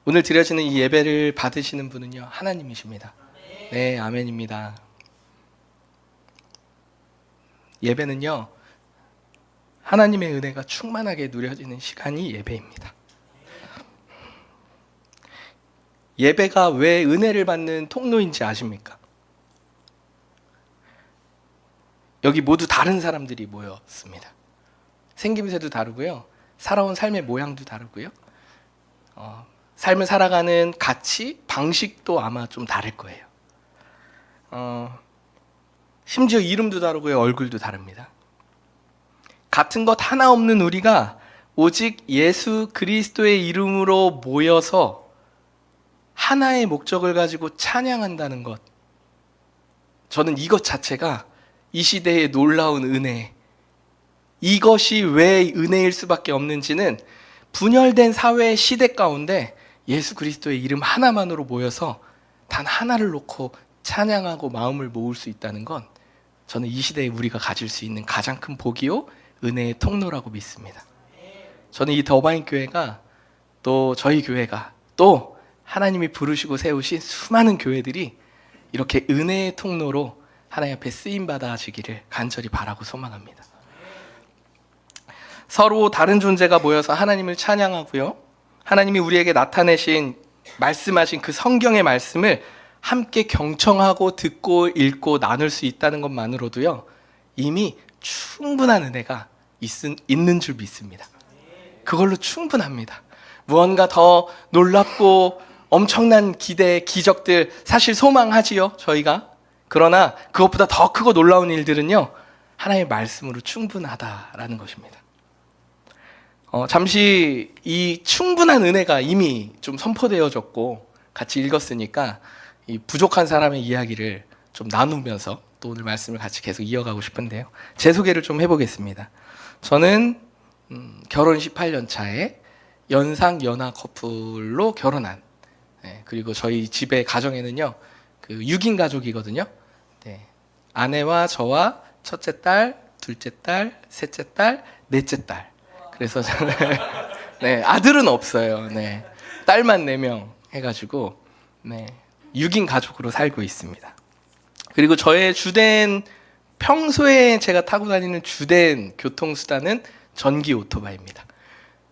오늘 드려지는 이 예배를 받으시는 분은요, 하나님이십니다. 네, 아멘입니다. 예배는요, 하나님의 은혜가 충만하게 누려지는 시간이 예배입니다. 예배가 왜 은혜를 받는 통로인지 아십니까? 여기 모두 다른 사람들이 모였습니다. 생김새도 다르고요, 살아온 삶의 모양도 다르고요, 삶을 살아가는 가치, 방식도 아마 좀 다를 거예요. 심지어 이름도 다르고요, 얼굴도 다릅니다. 같은 것 하나 없는 우리가 오직 예수 그리스도의 이름으로 모여서 하나의 목적을 가지고 찬양한다는 것, 저는 이것 자체가 이 시대의 놀라운 은혜, 이것이 왜 은혜일 수밖에 없는지는 분열된 사회의 시대 가운데 예수 그리스도의 이름 하나만으로 모여서 단 하나를 놓고 찬양하고 마음을 모을 수 있다는 건 저는 이 시대에 우리가 가질 수 있는 가장 큰 복이요, 은혜의 통로라고 믿습니다. 저는 이 더바인 교회가, 또 저희 교회가, 또 하나님이 부르시고 세우신 수많은 교회들이 이렇게 은혜의 통로로 하나님 앞에 쓰임받아지기를 간절히 바라고 소망합니다. 서로 다른 존재가 모여서 하나님을 찬양하고요, 하나님이 우리에게 나타내신, 말씀하신 그 성경의 말씀을 함께 경청하고 듣고 읽고 나눌 수 있다는 것만으로도요, 이미 충분한 은혜가 있는 줄 믿습니다. 그걸로 충분합니다. 무언가 더 놀랍고 엄청난 기대, 기적들 사실 소망하지요, 저희가. 그러나 그것보다 더 크고 놀라운 일들은요, 하나님의 말씀으로 충분하다라는 것입니다. 잠시 이 충분한 은혜가 이미 좀 선포되어졌고 같이 읽었으니까 이 부족한 사람의 이야기를 좀 나누면서 또 오늘 말씀을 같이 계속 이어가고 싶은데요, 제 소개를 좀 해보겠습니다. 저는 결혼 18년 차에 연상 연하 커플로 결혼한, 그리고 저희 집의 가정에는요, 그 6인 가족이거든요. 아내와 저와 첫째 딸, 둘째 딸, 셋째 딸, 넷째 딸. 그래서 저는 아들은 없어요. 딸만 4명 해가지고 6인 가족으로 살고 있습니다. 그리고 저의 주된, 평소에 제가 타고 다니는 주된 교통수단은 전기 오토바이입니다.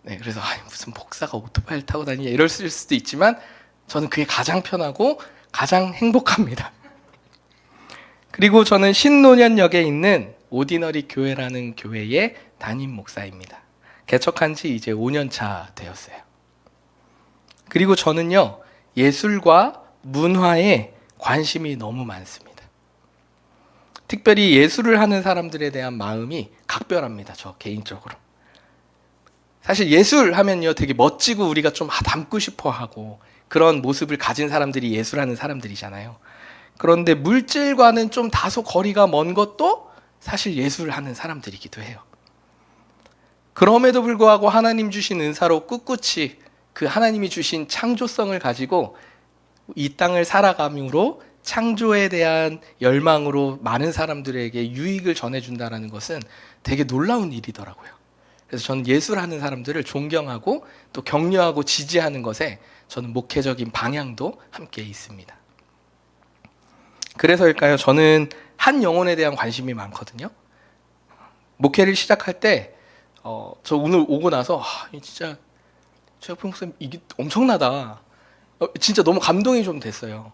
그래서 무슨 목사가 오토바이를 타고 다니냐 이럴 수도 있지만 저는 그게 가장 편하고 가장 행복합니다. 그리고 저는 신논현역에 있는 오디너리 교회라는 교회의 담임 목사입니다. 개척한 지 이제 5년 차 되었어요. 그리고 저는요, 예술과 문화에 관심이 너무 많습니다. 특별히 예술을 하는 사람들에 대한 마음이 각별합니다, 저 개인적으로. 사실 예술 하면요, 되게 멋지고 우리가 좀 닮고 싶어 하고 그런 모습을 가진 사람들이 예술하는 사람들이잖아요. 그런데 물질과는 좀 다소 거리가 먼 것도 사실 예술을 하는 사람들이기도 해요. 그럼에도 불구하고 하나님 주신 은사로 꿋꿋이 그 하나님이 주신 창조성을 가지고 이 땅을 살아감으로 창조에 대한 열망으로 많은 사람들에게 유익을 전해준다는 것은 되게 놀라운 일이더라고요. 그래서 저는 예술하는 사람들을 존경하고 또 격려하고 지지하는 것에 저는 목회적인 방향도 함께 있습니다. 그래서일까요? 저는 한 영혼에 대한 관심이 많거든요. 목회를 시작할 때 저 오늘 오고 나서 진짜 최혁평 목사님 이게 엄청나다. 진짜 너무 감동이 좀 됐어요.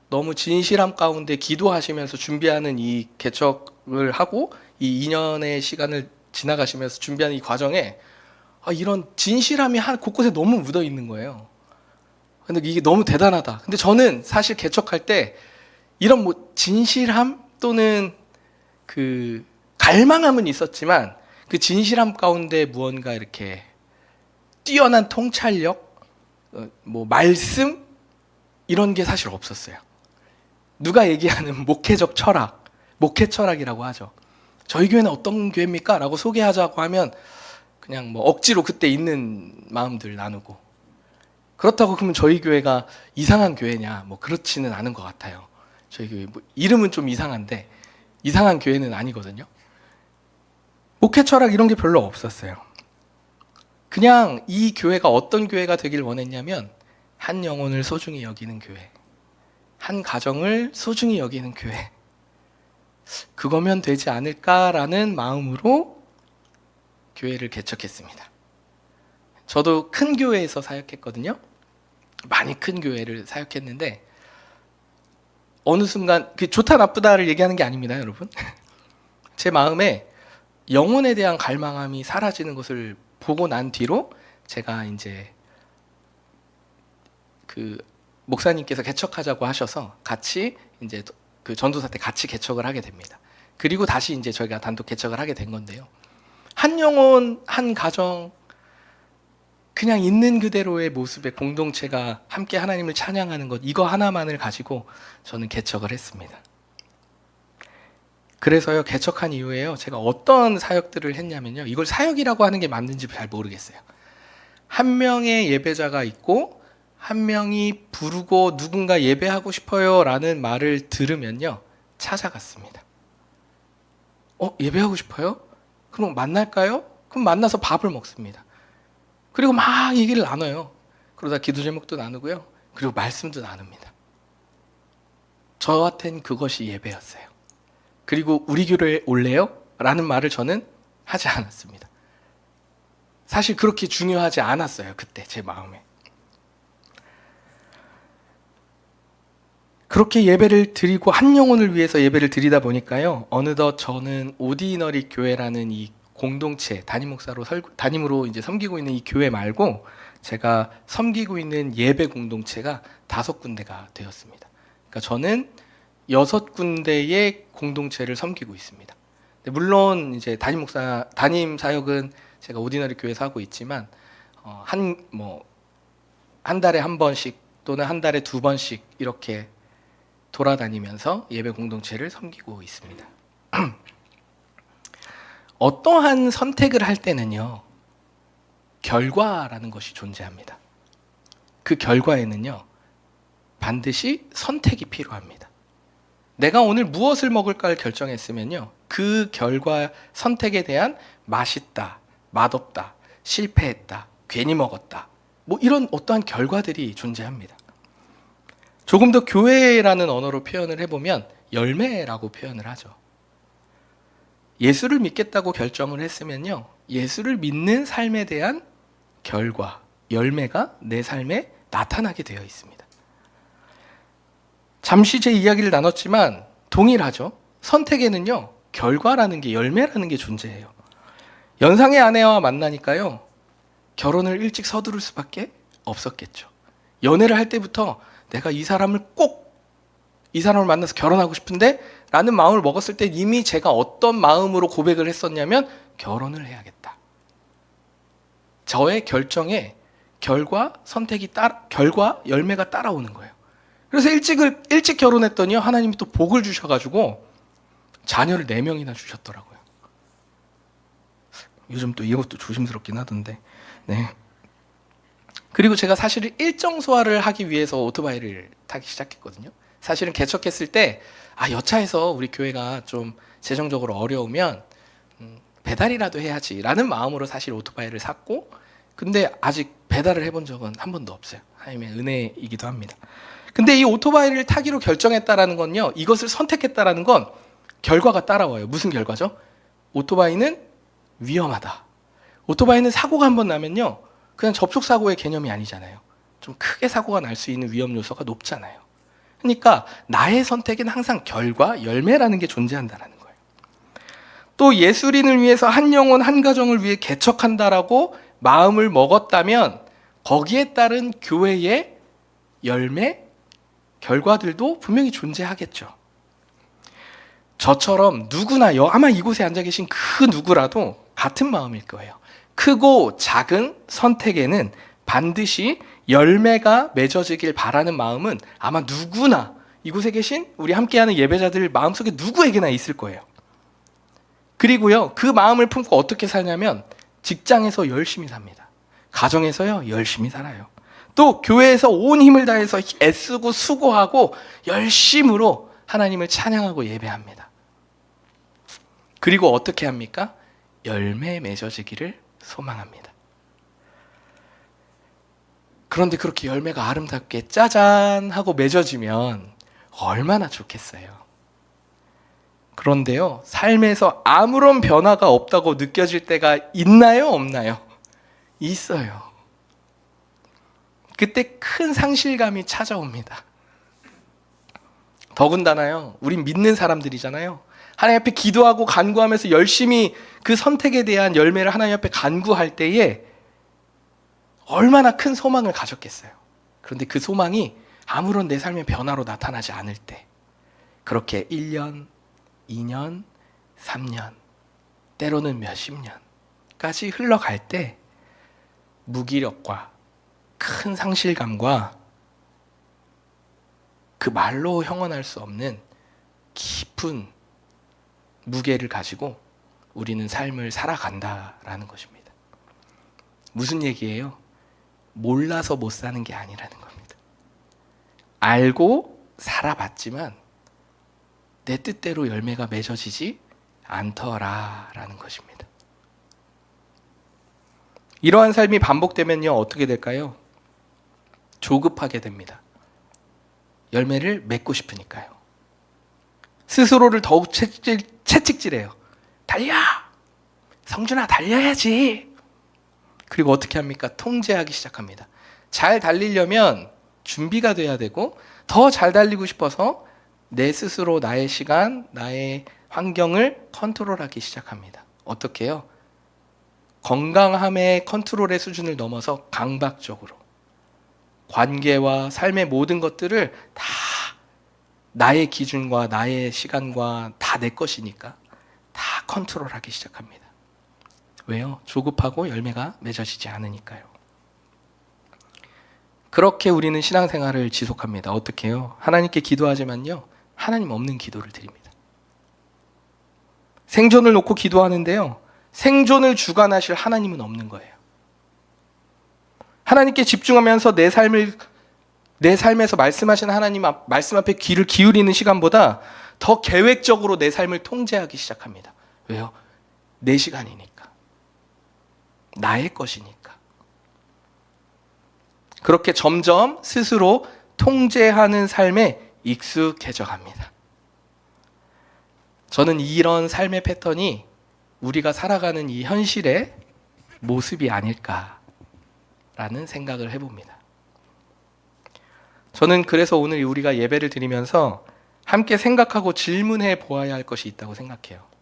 너무 진실함 가운데 기도하시면서 준비하는 이 개척을 하고 이 2년의 시간을 지나가시면서 준비하는 이 과정에 이런 진실함이 곳곳에 너무 묻어 있는 거예요. 근데 이게 너무 대단하다. 근데 저는 사실 개척할 때 이런 진실함 또는 그 갈망함은 있었지만 그 진실함 가운데 무언가 이렇게 뛰어난 통찰력, 말씀 이런 게 사실 없었어요. 누가 얘기하는 목회적 철학, 목회 철학이라고 하죠. 저희 교회는 어떤 교회입니까? 라고 소개하자고 하면 그냥 억지로 그때 있는 마음들 나누고, 그렇다고 그러면 저희 교회가 이상한 교회냐? 그렇지는 않은 것 같아요. 저희 교회 이름은 좀 이상한데 이상한 교회는 아니거든요. 목회 철학 이런 게 별로 없었어요. 그냥 이 교회가 어떤 교회가 되길 원했냐면 한 영혼을 소중히 여기는 교회, 한 가정을 소중히 여기는 교회, 그거면 되지 않을까라는 마음으로 교회를 개척했습니다. 저도 큰 교회에서 사역했거든요. 많이 큰 교회를 사역했는데 어느 순간, 좋다 나쁘다를 얘기하는 게 아닙니다, 여러분. 제 마음에 영혼에 대한 갈망함이 사라지는 것을 보고 난 뒤로 제가 이제 그 목사님께서 개척하자고 하셔서 같이 이제 그 전도사 때 같이 개척을 하게 됩니다. 그리고 다시 이제 저희가 단독 개척을 하게 된 건데요. 한 영혼, 한 가정, 그냥 있는 그대로의 모습의 공동체가 함께 하나님을 찬양하는 것, 이거 하나만을 가지고 저는 개척을 했습니다. 그래서요, 개척한 이후에요, 제가 어떤 사역들을 했냐면요, 이걸 사역이라고 하는 게 맞는지 잘 모르겠어요. 한 명의 예배자가 있고 한 명이 부르고 누군가 예배하고 싶어요 라는 말을 들으면요, 찾아갔습니다. 예배하고 싶어요? 그럼 만날까요? 그럼 만나서 밥을 먹습니다. 그리고 막 얘기를 나눠요. 그러다 기도 제목도 나누고요, 그리고 말씀도 나눕니다. 저한텐 그것이 예배였어요. 그리고 우리 교회에 올래요? 라는 말을 저는 하지 않았습니다. 사실 그렇게 중요하지 않았어요, 그때 제 마음에. 그렇게 예배를 드리고 한 영혼을 위해서 예배를 드리다 보니까요, 어느덧 저는 오디너리 교회라는 이 공동체, 담임으로 이제 섬기고 있는 이 교회 말고 제가 섬기고 있는 예배 공동체가 5군데가 되었습니다. 그러니까 저는 6군데의 공동체를 섬기고 있습니다. 물론 이제 담임 사역은 제가 오디너리 교회에서 하고 있지만 한 달에 한 번씩 또는 한 달에 2번씩 이렇게 돌아다니면서 예배 공동체를 섬기고 있습니다. 어떠한 선택을 할 때는요, 결과라는 것이 존재합니다. 그 결과에는요, 반드시 선택이 필요합니다. 내가 오늘 무엇을 먹을까를 결정했으면요, 그 결과 선택에 대한 맛있다, 맛없다, 실패했다, 괜히 먹었다, 이런 어떠한 결과들이 존재합니다. 조금 더 교회라는 언어로 표현을 해보면 열매라고 표현을 하죠. 예수를 믿겠다고 결정을 했으면요, 예수를 믿는 삶에 대한 결과, 열매가 내 삶에 나타나게 되어 있습니다. 잠시 제 이야기를 나눴지만 동일하죠. 선택에는요, 결과라는 게, 열매라는 게 존재해요. 연상의 아내와 만나니까요, 결혼을 일찍 서두를 수밖에 없었겠죠. 연애를 할 때부터 내가 이 사람을 만나서 결혼하고 싶은데 라는 마음을 먹었을 때 이미 제가 어떤 마음으로 고백을 했었냐면, 결혼을 해야겠다. 저의 결정에 결과, 열매가 따라오는 거예요. 그래서 일찍 결혼했더니요, 하나님이 또 복을 주셔가지고 자녀를 4명이나 주셨더라고요. 요즘 또 이것도 조심스럽긴 하던데. 네. 그리고 제가 사실은 일정 소화를 하기 위해서 오토바이를 타기 시작했거든요. 사실은 개척했을 때 여차해서 우리 교회가 좀 재정적으로 어려우면 배달이라도 해야지라는 마음으로 사실 오토바이를 샀고, 근데 아직 배달을 해본 적은 한 번도 없어요. 하나님의 은혜이기도 합니다. 근데 이 오토바이를 타기로 결정했다라는 건요, 이것을 선택했다라는 건 결과가 따라와요. 무슨 결과죠? 오토바이는 위험하다. 오토바이는 사고가 한번 나면요, 그냥 접촉사고의 개념이 아니잖아요. 좀 크게 사고가 날 수 있는 위험 요소가 높잖아요. 그러니까 나의 선택은 항상 결과, 열매라는 게 존재한다는 거예요. 또 예수님을 위해서 한 영혼, 한 가정을 위해 개척한다라고 마음을 먹었다면 거기에 따른 교회의 열매, 결과들도 분명히 존재하겠죠. 저처럼 누구나, 아마 이곳에 앉아 계신 그 누구라도 같은 마음일 거예요. 크고 작은 선택에는 반드시 열매가 맺어지길 바라는 마음은 아마 누구나, 이곳에 계신 우리 함께하는 예배자들 마음속에 누구에게나 있을 거예요. 그리고요, 그 마음을 품고 어떻게 사냐면 직장에서 열심히 삽니다. 가정에서요, 열심히 살아요. 또 교회에서 온 힘을 다해서 애쓰고 수고하고 열심으로 하나님을 찬양하고 예배합니다. 그리고 어떻게 합니까? 열매 맺어지기를 소망합니다. 그런데 그렇게 열매가 아름답게 짜잔 하고 맺어지면 얼마나 좋겠어요. 그런데요, 삶에서 아무런 변화가 없다고 느껴질 때가 있나요, 없나요? 있어요. 그때 큰 상실감이 찾아옵니다. 더군다나요, 우린 믿는 사람들이잖아요. 하나님 앞에 기도하고 간구하면서 열심히 그 선택에 대한 열매를 하나님 앞에 간구할 때에 얼마나 큰 소망을 가졌겠어요. 그런데 그 소망이 아무런 내 삶의 변화로 나타나지 않을 때, 그렇게 1년, 2년, 3년, 때로는 몇십 년까지 흘러갈 때 무기력과 큰 상실감과 그 말로 형언할 수 없는 깊은 무게를 가지고 우리는 삶을 살아간다라는 것입니다. 무슨 얘기예요? 몰라서 못 사는 게 아니라는 겁니다. 알고 살아봤지만 내 뜻대로 열매가 맺어지지 않더라라는 것입니다. 이러한 삶이 반복되면요, 어떻게 될까요? 조급하게 됩니다. 열매를 맺고 싶으니까요. 스스로를 더욱 채찍질해요. 달려! 성준아, 달려야지! 그리고 어떻게 합니까? 통제하기 시작합니다. 잘 달리려면 준비가 돼야 되고, 더 잘 달리고 싶어서 내 스스로 나의 시간, 나의 환경을 컨트롤하기 시작합니다. 어떻게 해요? 건강함의 컨트롤의 수준을 넘어서 강박적으로 관계와 삶의 모든 것들을 다 나의 기준과 나의 시간과 다 내 것이니까 다 컨트롤하기 시작합니다. 왜요? 조급하고 열매가 맺어지지 않으니까요. 그렇게 우리는 신앙생활을 지속합니다. 어떻게 해요? 하나님께 기도하지만요, 하나님 없는 기도를 드립니다. 생존을 놓고 기도하는데요, 생존을 주관하실 하나님은 없는 거예요. 하나님께 집중하면서 내 삶에서 말씀하신 하나님 말씀 앞에 귀를 기울이는 시간보다 더 계획적으로 내 삶을 통제하기 시작합니다. 왜요? 내 시간이니까. 나의 것이니까. 그렇게 점점 스스로 통제하는 삶에 익숙해져 갑니다. 저는 이런 삶의 패턴이 우리가 살아가는 이 현실의 모습이 아닐까라는 생각을 해봅니다. 저는 그래서 오늘 우리가 예배를 드리면서 함께 생각하고 질문해 보아야 할 것이 있다고 생각해요.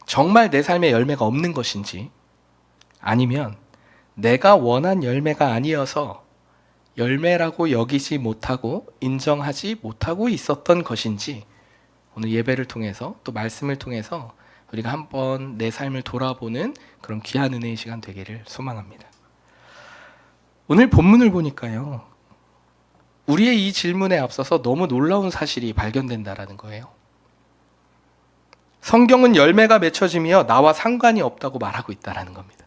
정말 내 삶에 열매가 없는 것인지, 아니면 내가 원한 열매가 아니어서 열매라고 여기지 못하고 인정하지 못하고 있었던 것인지, 오늘 예배를 통해서 또 말씀을 통해서 우리가 한번 내 삶을 돌아보는 그런 귀한 은혜의 시간 되기를 소망합니다. 오늘 본문을 보니까요, 우리의 이 질문에 앞서서 너무 놀라운 사실이 발견된다라는 거예요. 성경은 열매가 맺혀지며 나와 상관이 없다고 말하고 있다라는 겁니다.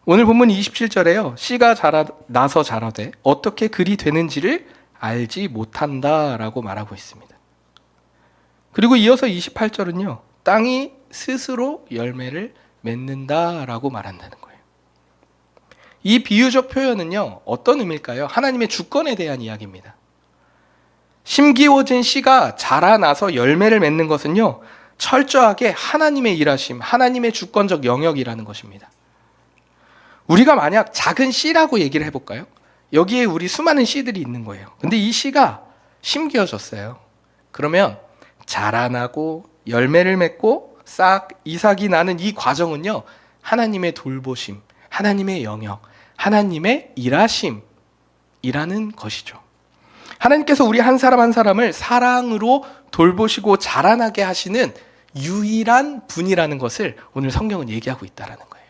오늘 본문 27절에요. 씨가 나서 자라되 어떻게 그리 되는지를 알지 못한다라고 말하고 있습니다. 그리고 이어서 28절은요. 땅이 스스로 열매를 맺는다라고 말한다는 거예요. 이 비유적 표현은요. 어떤 의미일까요? 하나님의 주권에 대한 이야기입니다. 심기워진 씨가 자라나서 열매를 맺는 것은요. 철저하게 하나님의 일하심, 하나님의 주권적 영역이라는 것입니다. 우리가 만약 작은 씨라고 얘기를 해볼까요? 여기에 우리 수많은 씨들이 있는 거예요. 근데 이 씨가 심겨졌어요. 그러면 자라나고 열매를 맺고 싹 이삭이 나는 이 과정은요. 하나님의 돌보심, 하나님의 영역, 하나님의 일하심이라는 것이죠. 하나님께서 우리 한 사람 한 사람을 사랑으로 돌보시고 자라나게 하시는 유일한 분이라는 것을 오늘 성경은 얘기하고 있다는 거예요.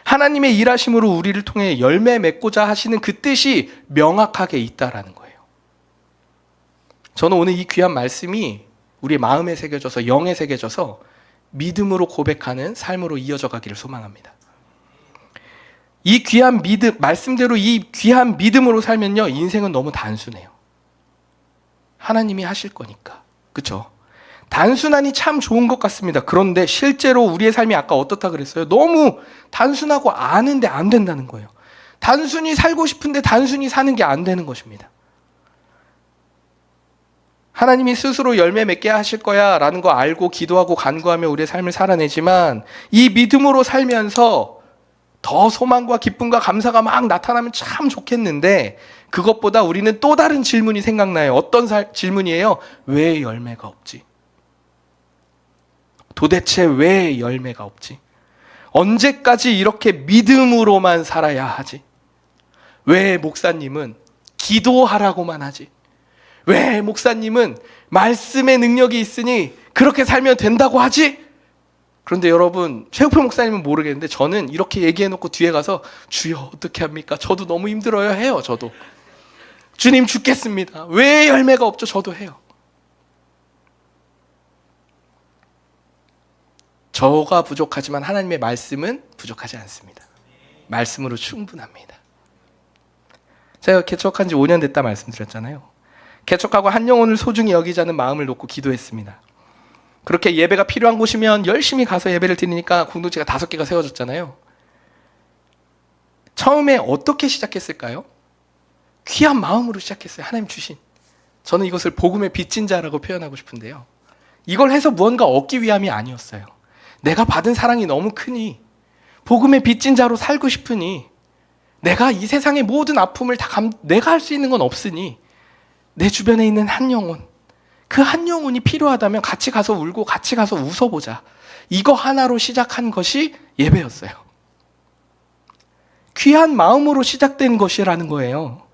하나님의 일하심으로 우리를 통해 열매 맺고자 하시는 그 뜻이 명확하게 있다는 거예요. 저는 오늘 이 귀한 말씀이 우리 마음에 새겨져서 영에 새겨져서 믿음으로 고백하는 삶으로 이어져 가기를 소망합니다. 이 귀한 믿음, 말씀대로 이 귀한 믿음으로 살면요, 인생은 너무 단순해요. 하나님이 하실 거니까. 그렇죠? 단순하니 참 좋은 것 같습니다. 그런데 실제로 우리의 삶이 아까 어떻다 그랬어요? 너무 단순하고 아는데 안 된다는 거예요. 단순히 살고 싶은데 단순히 사는 게 안 되는 것입니다. 하나님이 스스로 열매 맺게 하실 거야 라는 거 알고 기도하고 간구하며 우리의 삶을 살아내지만, 이 믿음으로 살면서 더 소망과 기쁨과 감사가 막 나타나면 참 좋겠는데, 그것보다 우리는 또 다른 질문이 생각나요. 어떤 질문이에요? 왜 열매가 없지? 도대체 왜 열매가 없지? 언제까지 이렇게 믿음으로만 살아야 하지? 왜 목사님은 기도하라고만 하지? 왜 목사님은 말씀의 능력이 있으니 그렇게 살면 된다고 하지? 그런데 여러분, 최욱표 목사님은 모르겠는데 저는 이렇게 얘기해놓고 뒤에 가서 주여 어떻게 합니까? 저도 너무 힘들어요 해요. 저도 주님 죽겠습니다. 왜 열매가 없죠? 저도 해요. 저가 부족하지만 하나님의 말씀은 부족하지 않습니다. 말씀으로 충분합니다. 제가 개척한 지 5년 됐다 말씀드렸잖아요. 개척하고 한 영혼을 소중히 여기자는 마음을 놓고 기도했습니다. 그렇게 예배가 필요한 곳이면 열심히 가서 예배를 드리니까 공동체가 5개가 세워졌잖아요. 처음에 어떻게 시작했을까요? 귀한 마음으로 시작했어요. 하나님 주신. 저는 이것을 복음의 빚진 자라고 표현하고 싶은데요. 이걸 해서 무언가 얻기 위함이 아니었어요. 내가 받은 사랑이 너무 크니, 복음의 빚진 자로 살고 싶으니, 내가 이 세상의 모든 아픔을 다 내가 할 수 있는 건 없으니 내 주변에 있는 한 영혼, 그 한 영혼이 필요하다면 같이 가서 울고 같이 가서 웃어보자. 이거 하나로 시작한 것이 예배였어요. 귀한 마음으로 시작된 것이라는 거예요.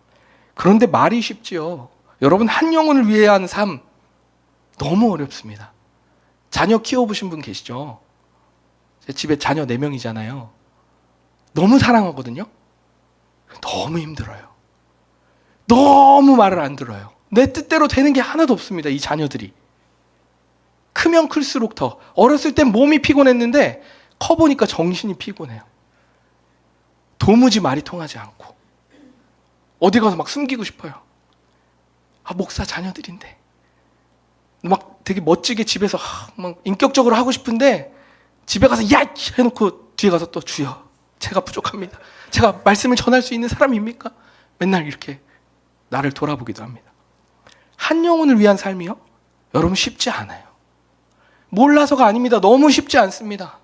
그런데 말이 쉽지요. 여러분, 한 영혼을 위한 삶 너무 어렵습니다. 자녀 키워보신 분 계시죠? 제 집에 자녀 4명이잖아요. 너무 사랑하거든요. 너무 힘들어요. 너무 말을 안 들어요. 내 뜻대로 되는 게 하나도 없습니다. 이 자녀들이. 크면 클수록 더. 어렸을 땐 몸이 피곤했는데 커보니까 정신이 피곤해요. 도무지 말이 통하지 않고 어디 가서 막 숨기고 싶어요. 아, 목사 자녀들인데 막 되게 멋지게 집에서 막 인격적으로 하고 싶은데 집에 가서 야! 해놓고 뒤에 가서 또 주여, 제가 부족합니다. 제가 말씀을 전할 수 있는 사람입니까? 맨날 이렇게 나를 돌아보기도 합니다. 한 영혼을 위한 삶이요? 여러분, 쉽지 않아요. 몰라서가 아닙니다. 너무 쉽지 않습니다.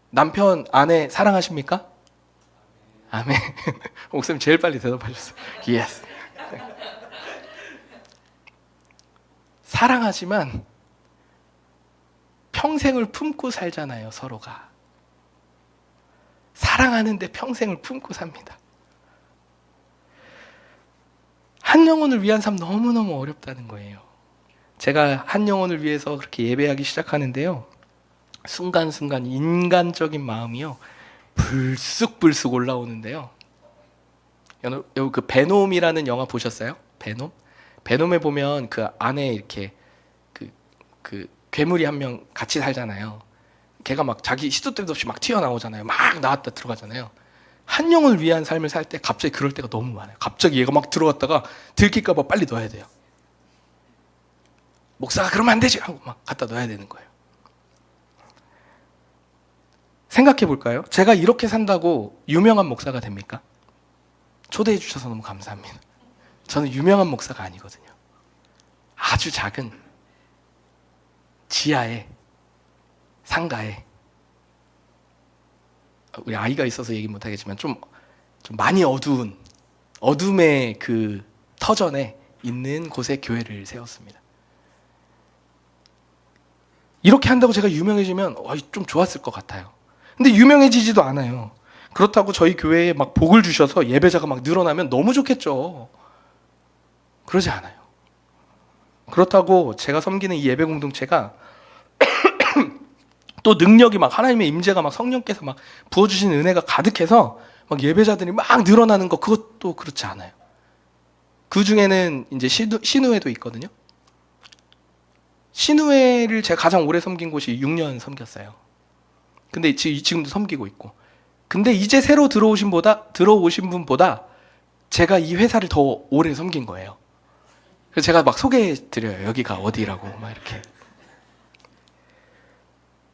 남편, 아내 사랑하십니까? 아멘. 목사님 제일 빨리 대답하셨어요. 예스. 사랑하지만 평생을 품고 살잖아요, 서로가. 사랑하는데 평생을 품고 삽니다. 한 영혼을 위한 삶 너무너무 어렵다는 거예요. 제가 한 영혼을 위해서 그렇게 예배하기 시작하는데요, 순간순간 인간적인 마음이요 불쑥불쑥 올라오는데요. 여러분, 그 베놈이라는 영화 보셨어요? 베놈? 베놈에 보면 그 안에 이렇게 그 괴물이 한 명 같이 살잖아요. 걔가 막 자기 시도 때도 없이 막 튀어나오잖아요. 막 나왔다 들어가잖아요. 한 영혼을 위한 삶을 살 때 갑자기 그럴 때가 너무 많아요. 갑자기 얘가 막 들어갔다가 들킬까 봐 빨리 넣어야 돼요. 목사가 그러면 안 되지 하고 막 갖다 넣어야 되는 거예요. 생각해 볼까요? 제가 이렇게 산다고 유명한 목사가 됩니까? 초대해 주셔서 너무 감사합니다. 저는 유명한 목사가 아니거든요. 아주 작은 지하에, 상가에, 우리 아이가 있어서 얘기 못하겠지만 좀 많이 어두운 어둠의 그 터전에 있는 곳에 교회를 세웠습니다. 이렇게 한다고 제가 유명해지면 좀 좋았을 것 같아요. 근데 유명해지지도 않아요. 그렇다고 저희 교회에 막 복을 주셔서 예배자가 막 늘어나면 너무 좋겠죠. 그러지 않아요. 그렇다고 제가 섬기는 이 예배 공동체가 또 능력이 막 하나님의 임재가 막 성령께서 막 부어주시는 은혜가 가득해서 막 예배자들이 막 늘어나는 거, 그것도 그렇지 않아요. 그 중에는 이제 신우회도 있거든요. 신우회를 제가 가장 오래 섬긴 곳이 6년 섬겼어요. 근데 지금도 섬기고 있고. 근데 이제 새로 들어오신 분보다 제가 이 회사를 더 오래 섬긴 거예요. 그래서 제가 막 소개해 드려요. 여기가 어디라고 막 이렇게.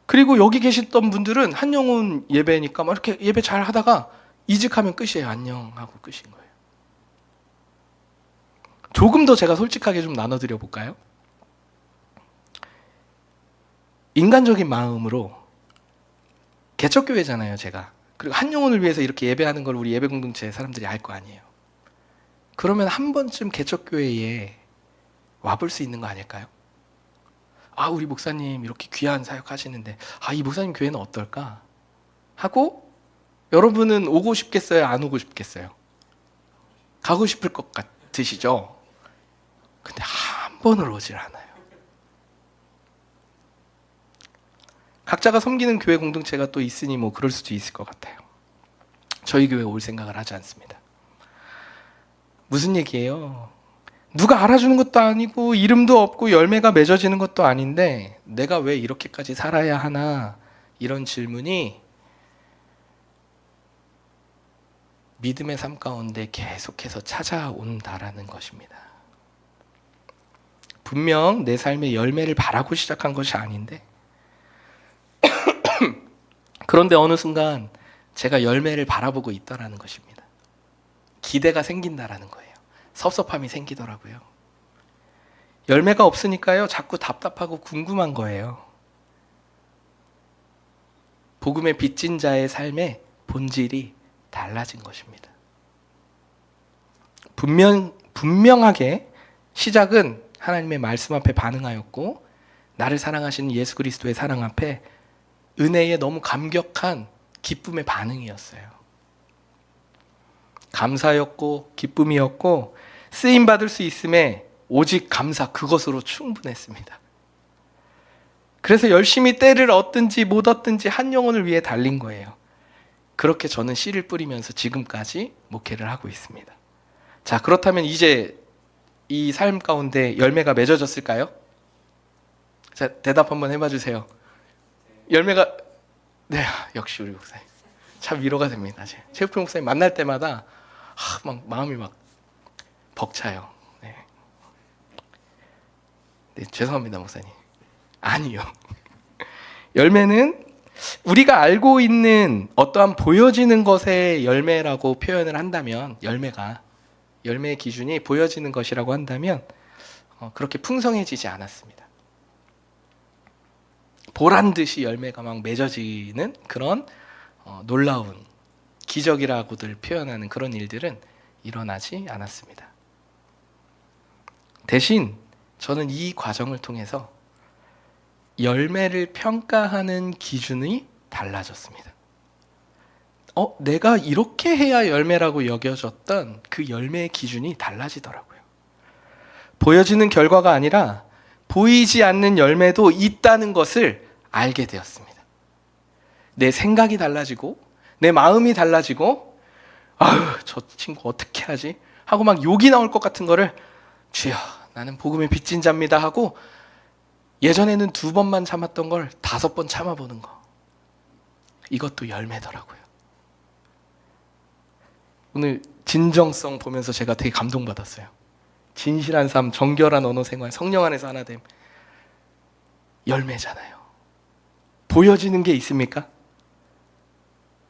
그리고 여기 계셨던 분들은 한영훈 예배니까 막 이렇게 예배 잘 하다가 이직하면 끝이에요. 안녕 하고 끝인 거예요. 조금 더 제가 솔직하게 좀 나눠드려 볼까요? 인간적인 마음으로 개척교회잖아요, 제가. 그리고 한영훈을 위해서 이렇게 예배하는 걸 우리 예배 공동체 사람들이 알 거 아니에요. 그러면 한 번쯤 개척교회에 와볼 수 있는 거 아닐까요? 아, 우리 목사님 이렇게 귀한 사역 하시는데 이 목사님 교회는 어떨까? 하고 여러분은 오고 싶겠어요? 안 오고 싶겠어요? 가고 싶을 것 같으시죠? 근데 한 번을 오질 않아요. 각자가 섬기는 교회 공동체가 또 있으니 뭐 그럴 수도 있을 것 같아요. 저희 교회 올 생각을 하지 않습니다. 무슨 얘기예요? 누가 알아주는 것도 아니고 이름도 없고 열매가 맺어지는 것도 아닌데 내가 왜 이렇게까지 살아야 하나? 이런 질문이 믿음의 삶 가운데 계속해서 찾아온다라는 것입니다. 분명 내 삶의 열매를 바라고 시작한 것이 아닌데 그런데 어느 순간 제가 열매를 바라보고 있더라는 것입니다. 기대가 생긴다라는 거예요. 섭섭함이 생기더라고요. 열매가 없으니까요, 자꾸 답답하고 궁금한 거예요. 복음의 빚진 자의 삶의 본질이 달라진 것입니다. 분명하게 시작은 하나님의 말씀 앞에 반응하였고 나를 사랑하시는 예수 그리스도의 사랑 앞에 은혜에 너무 감격한 기쁨의 반응이었어요. 감사였고 기쁨이었고 쓰임받을 수 있음에 오직 감사, 그것으로 충분했습니다. 그래서 열심히 때를 얻든지 못 얻든지 한 영혼을 위해 달린 거예요. 그렇게 저는 씨를 뿌리면서 지금까지 목회를 하고 있습니다. 자, 그렇다면 이제 이 삶 가운데 열매가 맺어졌을까요? 자, 대답 한번 해봐 주세요. 열매가, 네, 역시 우리 목사님 참 위로가 됩니다. 최우표 목사님 만날 때마다 막 마음이 막 벅차요. 네, 죄송합니다 목사님. 아니요. 열매는 우리가 알고 있는 어떠한 보여지는 것의 열매라고 표현을 한다면, 열매의 기준이 보여지는 것이라고 한다면 그렇게 풍성해지지 않았습니다. 보란 듯이 열매가 막 맺어지는 그런 놀라운 기적이라고들 표현하는 그런 일들은 일어나지 않았습니다. 대신 저는 이 과정을 통해서 열매를 평가하는 기준이 달라졌습니다. 내가 이렇게 해야 열매라고 여겨졌던 그 열매의 기준이 달라지더라고요. 보여지는 결과가 아니라 보이지 않는 열매도 있다는 것을 알게 되었습니다. 내 생각이 달라지고 내 마음이 달라지고 저 친구 어떻게 하지? 하고 막 욕이 나올 것 같은 거를 주여 나는 복음의 빚진 자입니다 하고 예전에는 2번만 참았던 걸 5번 참아보는 거, 이것도 열매더라고요. 오늘 진정성 보면서 제가 되게 감동받았어요. 진실한 삶, 정결한 언어 생활, 성령 안에서 하나됨, 열매잖아요. 보여지는 게 있습니까?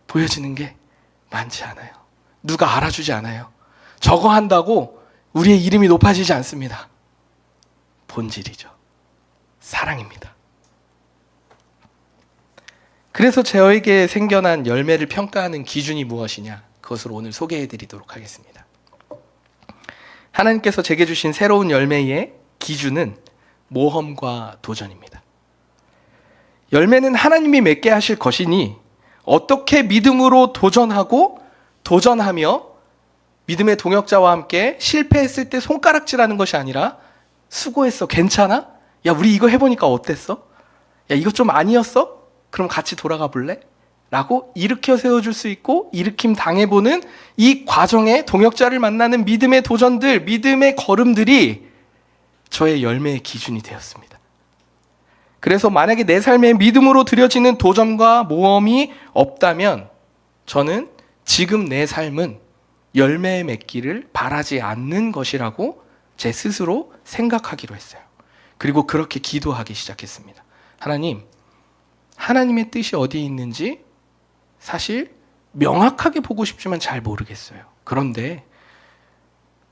보여지는 게 많지 않아요. 누가 알아주지 않아요. 저거 한다고 우리의 이름이 높아지지 않습니다. 본질이죠. 사랑입니다. 그래서 저에게 생겨난 열매를 평가하는 기준이 무엇이냐, 그것을 오늘 소개해 드리도록 하겠습니다. 하나님께서 제게 주신 새로운 열매의 기준은 모험과 도전입니다. 열매는 하나님이 맺게 하실 것이니 어떻게 믿음으로 도전하며 믿음의 동역자와 함께 실패했을 때 손가락질하는 것이 아니라 수고했어, 괜찮아? 야, 우리 이거 해보니까 어땠어? 야, 이거 좀 아니었어? 그럼 같이 돌아가 볼래? 라고 일으켜 세워줄 수 있고 일으킴 당해보는 이 과정에 동역자를 만나는 믿음의 도전들, 믿음의 걸음들이 저의 열매의 기준이 되었습니다. 그래서 만약에 내 삶에 믿음으로 드려지는 도전과 모험이 없다면 저는 지금 내 삶은 열매 맺기를 바라지 않는 것이라고 제 스스로 생각하기로 했어요. 그리고 그렇게 기도하기 시작했습니다. 하나님, 하나님의 뜻이 어디에 있는지 사실 명확하게 보고 싶지만 잘 모르겠어요. 그런데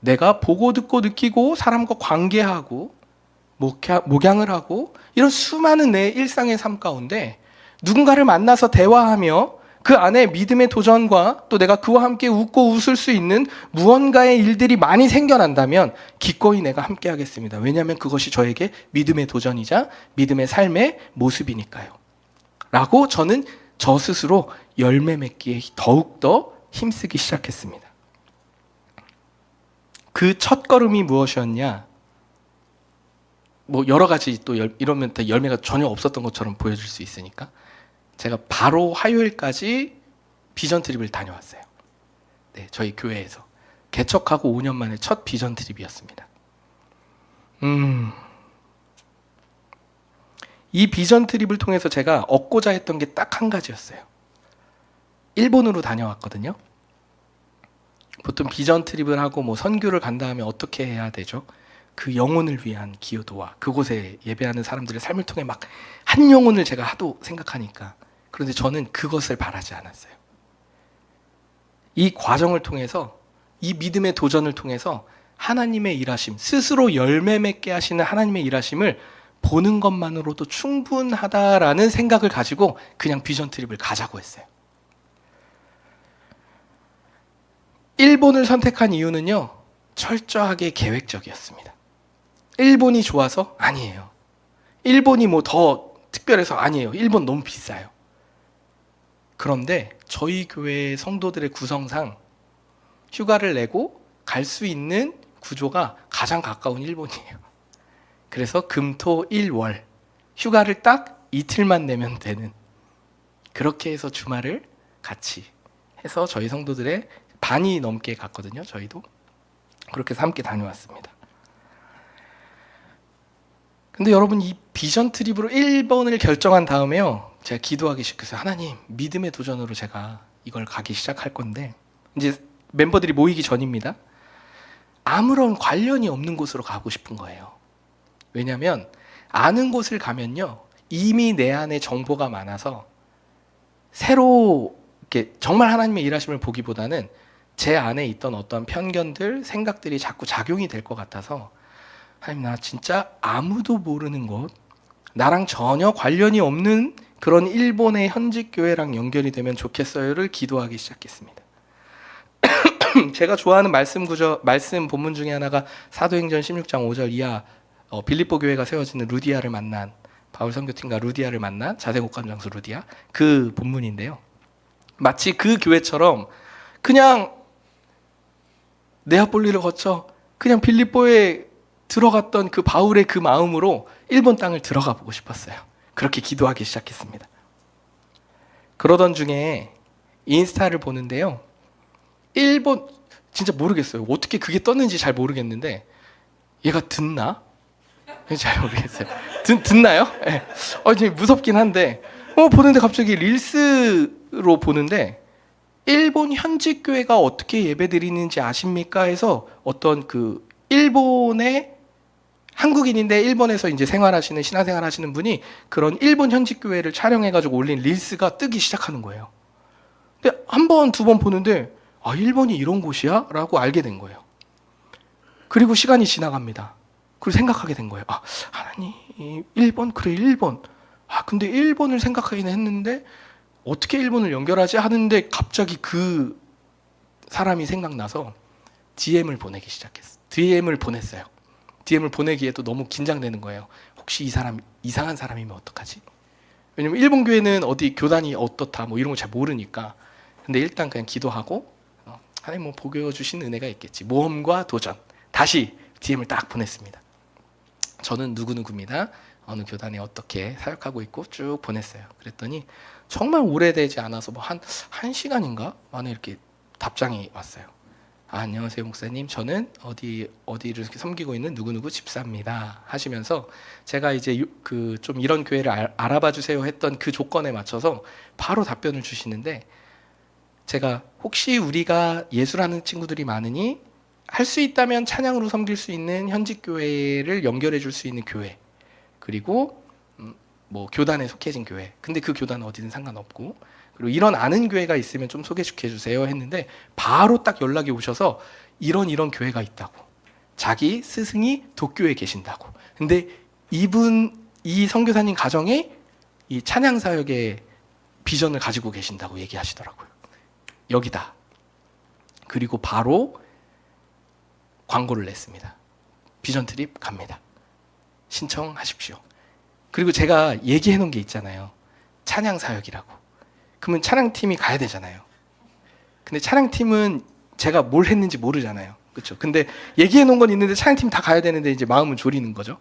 내가 보고 듣고 느끼고 사람과 관계하고 목양을 하고 이런 수많은 내 일상의 삶 가운데 누군가를 만나서 대화하며 그 안에 믿음의 도전과 또 내가 그와 함께 웃고 웃을 수 있는 무언가의 일들이 많이 생겨난다면 기꺼이 내가 함께 하겠습니다. 왜냐하면 그것이 저에게 믿음의 도전이자 믿음의 삶의 모습이니까요. 라고 저는 저 스스로 열매 맺기에 더욱더 힘쓰기 시작했습니다. 그 첫 걸음이 무엇이었냐? 뭐 여러 가지 또 이러면 열매가 전혀 없었던 것처럼 보여질 수 있으니까 제가 바로 화요일까지 비전 트립을 다녀왔어요. 네, 저희 교회에서 개척하고 5년 만에 첫 비전 트립이었습니다. 이 비전 트립을 통해서 제가 얻고자 했던 게 딱 한 가지였어요. 일본으로 다녀왔거든요. 보통 비전 트립을 하고 뭐 선교를 간다 하면 어떻게 해야 되죠? 그 영혼을 위한 기도와 그곳에 예배하는 사람들의 삶을 통해 막 한 영혼을 제가 하도 생각하니까. 그런데 저는 그것을 바라지 않았어요. 이 과정을 통해서, 이 믿음의 도전을 통해서 하나님의 일하심, 스스로 열매 맺게 하시는 하나님의 일하심을 보는 것만으로도 충분하다라는 생각을 가지고 그냥 비전 트립을 가자고 했어요. 일본을 선택한 이유는요, 철저하게 계획적이었습니다. 일본이 좋아서? 아니에요. 일본이 뭐 더 특별해서? 아니에요. 일본 너무 비싸요. 그런데 저희 교회 성도들의 구성상 휴가를 내고 갈 수 있는 구조가 가장 가까운 일본이에요. 그래서 금, 토, 일, 월 휴가를 딱 이틀만 내면 되는, 그렇게 해서 주말을 같이 해서 저희 성도들의 반이 넘게 갔거든요. 저희도 그렇게 해서 함께 다녀왔습니다. 근데 여러분, 이 비전 트립으로 1번을 결정한 다음에요, 제가 기도하기 시작했어요. 하나님, 믿음의 도전으로 제가 이걸 가기 시작할 건데, 이제 멤버들이 모이기 전입니다. 아무런 관련이 없는 곳으로 가고 싶은 거예요. 왜냐하면 아는 곳을 가면요, 이미 내 안에 정보가 많아서 새로 이렇게 정말 하나님의 일하심을 보기보다는 제 안에 있던 어떤 편견들, 생각들이 자꾸 작용이 될 것 같아서, 하나님, 나 진짜 아무도 모르는 곳, 나랑 전혀 관련이 없는 그런 일본의 현직 교회랑 연결이 되면 좋겠어요를 기도하기 시작했습니다. 제가 좋아하는 말씀 본문 중에 하나가 사도행전 16장 5절 이하, 빌립보 교회가 세워지는 루디아를 만난, 바울 선교팀과 루디아를 만난 자색 옥감장수 루디아, 그 본문인데요. 마치 그 교회처럼 그냥 네아폴리를 거쳐 그냥 빌립보에 들어갔던 그 바울의 그 마음으로 일본 땅을 들어가 보고 싶었어요. 그렇게 기도하기 시작했습니다. 그러던 중에 인스타를 보는데요, 일본, 진짜 모르겠어요. 어떻게 그게 떴는지 잘 모르겠는데, 얘가 듣나? 잘 모르겠어요. 듣나요? 네. 좀 무섭긴 한데, 보는데 갑자기 릴스로 보는데, 일본 현직 교회가 어떻게 예배드리는지 아십니까? 해서 어떤 그 일본의 한국인인데 일본에서 이제 생활하시는, 신앙생활 하시는 분이 그런 일본 현직 교회를 촬영해가지고 올린 릴스가 뜨기 시작하는 거예요. 근데 한 번, 두 번 보는데, 아, 일본이 이런 곳이야? 라고 알게 된 거예요. 그리고 시간이 지나갑니다. 그리고 생각하게 된 거예요. 아, 하나님, 일본? 그래, 일본. 아, 근데 일본을 생각하기는 했는데 어떻게 일본을 연결하지? 하는데 갑자기 그 사람이 생각나서 DM을 보내기 시작했어요. DM을 보냈어요. DM을 보내기에도 너무 긴장되는 거예요. 혹시 이 사람 이상한 사람이면 어떡하지? 왜냐면 일본 교회는 어디 교단이 어떻다 뭐 이런 거 잘 모르니까. 근데 일단 그냥 기도하고, 하나님 뭐 복여 주신 은혜가 있겠지. 모험과 도전. 다시 DM을 딱 보냈습니다. 저는 누구누구입니다. 어느 교단에 어떻게 사역하고 있고 쭉 보냈어요. 그랬더니 정말 오래되지 않아서 뭐 한 시간인가 만에 이렇게 답장이 왔어요. 아, 안녕하세요 목사님, 저는 어디를 섬기고 있는 누구누구 집사입니다 하시면서, 제가 이제 그 좀 이런 교회를 알아봐 주세요 했던 그 조건에 맞춰서 바로 답변을 주시는데, 제가 혹시 우리가 예수라는 친구들이 많으니 할 수 있다면 찬양으로 섬길 수 있는 현직 교회를 연결해 줄 수 있는 교회, 그리고 뭐 교단에 속해진 교회, 근데 그 교단은 어디든 상관없고, 그리고 이런 아는 교회가 있으면 좀 소개시켜 주세요 했는데 바로 딱 연락이 오셔서 이런 교회가 있다고, 자기 스승이 도쿄에 계신다고. 근데 이 선교사님 가정에 이 찬양 사역의 비전을 가지고 계신다고 얘기하시더라고요. 여기다. 그리고 바로 광고를 냈습니다. 비전 트립 갑니다. 신청하십시오. 그리고 제가 얘기해 놓은 게 있잖아요. 찬양 사역이라고. 그러면 찬양팀이 가야 되잖아요. 근데 찬양팀은 제가 뭘 했는지 모르잖아요. 그렇죠? 근데 얘기해 놓은 건 있는데 찬양팀 다 가야 되는데 이제 마음은 졸이는 거죠.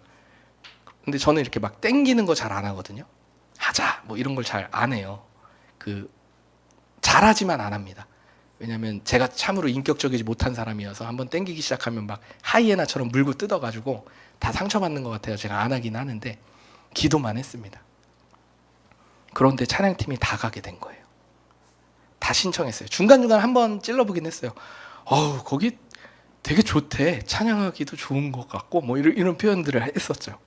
근데 저는 이렇게 막 땡기는 거 잘 안 하거든요. 하자 뭐 이런 걸 잘 안 해요. 잘하지만 안 합니다. 왜냐면 제가 참으로 인격적이지 못한 사람이어서 한번 땡기기 시작하면 막 하이에나처럼 물고 뜯어가지고 다 상처받는 것 같아요. 제가 안 하긴 하는데 기도만 했습니다. 그런데 찬양팀이 다 가게 된 거예요. 다 신청했어요. 중간중간 한번 찔러보긴 했어요. 거기 되게 좋대. 찬양하기도 좋은 것 같고 뭐 이런 표현들을 했었죠.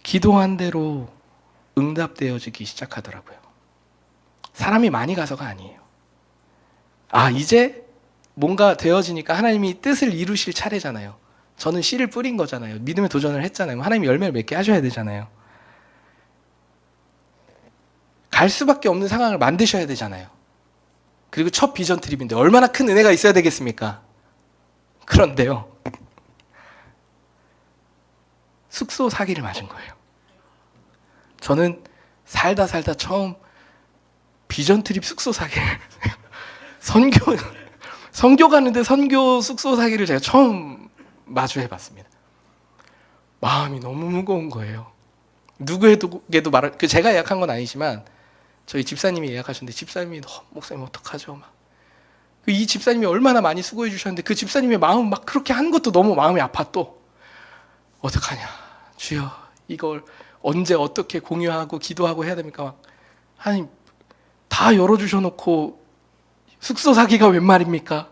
기도한 대로 응답되어지기 시작하더라고요. 사람이 많이 가서가 아니에요. 이제 뭔가 되어지니까 하나님이 뜻을 이루실 차례잖아요. 저는 씨를 뿌린 거잖아요. 믿음의 도전을 했잖아요. 하나님이 열매를 맺게 하셔야 되잖아요. 갈 수밖에 없는 상황을 만드셔야 되잖아요. 그리고 첫 비전 트립인데 얼마나 큰 은혜가 있어야 되겠습니까? 그런데요, 숙소 사기를 맞은 거예요. 저는 살다 처음 비전 트립 숙소 사기를 선교 가는데 선교 숙소 사기를 제가 처음 마주해 봤습니다. 마음이 너무 무거운 거예요. 누구에게도 말할, 제가 예약한 건 아니지만 저희 집사님이 예약하셨는데 집사님이 목사님 어떡하죠? 이 집사님이 얼마나 많이 수고해 주셨는데 그 집사님의 마음 막 그렇게 한 것도 너무 마음이 아파. 또 어떡하냐, 주여 이걸 언제 어떻게 공유하고 기도하고 해야 됩니까? 하나님 다 열어주셔놓고 숙소 사기가 웬 말입니까?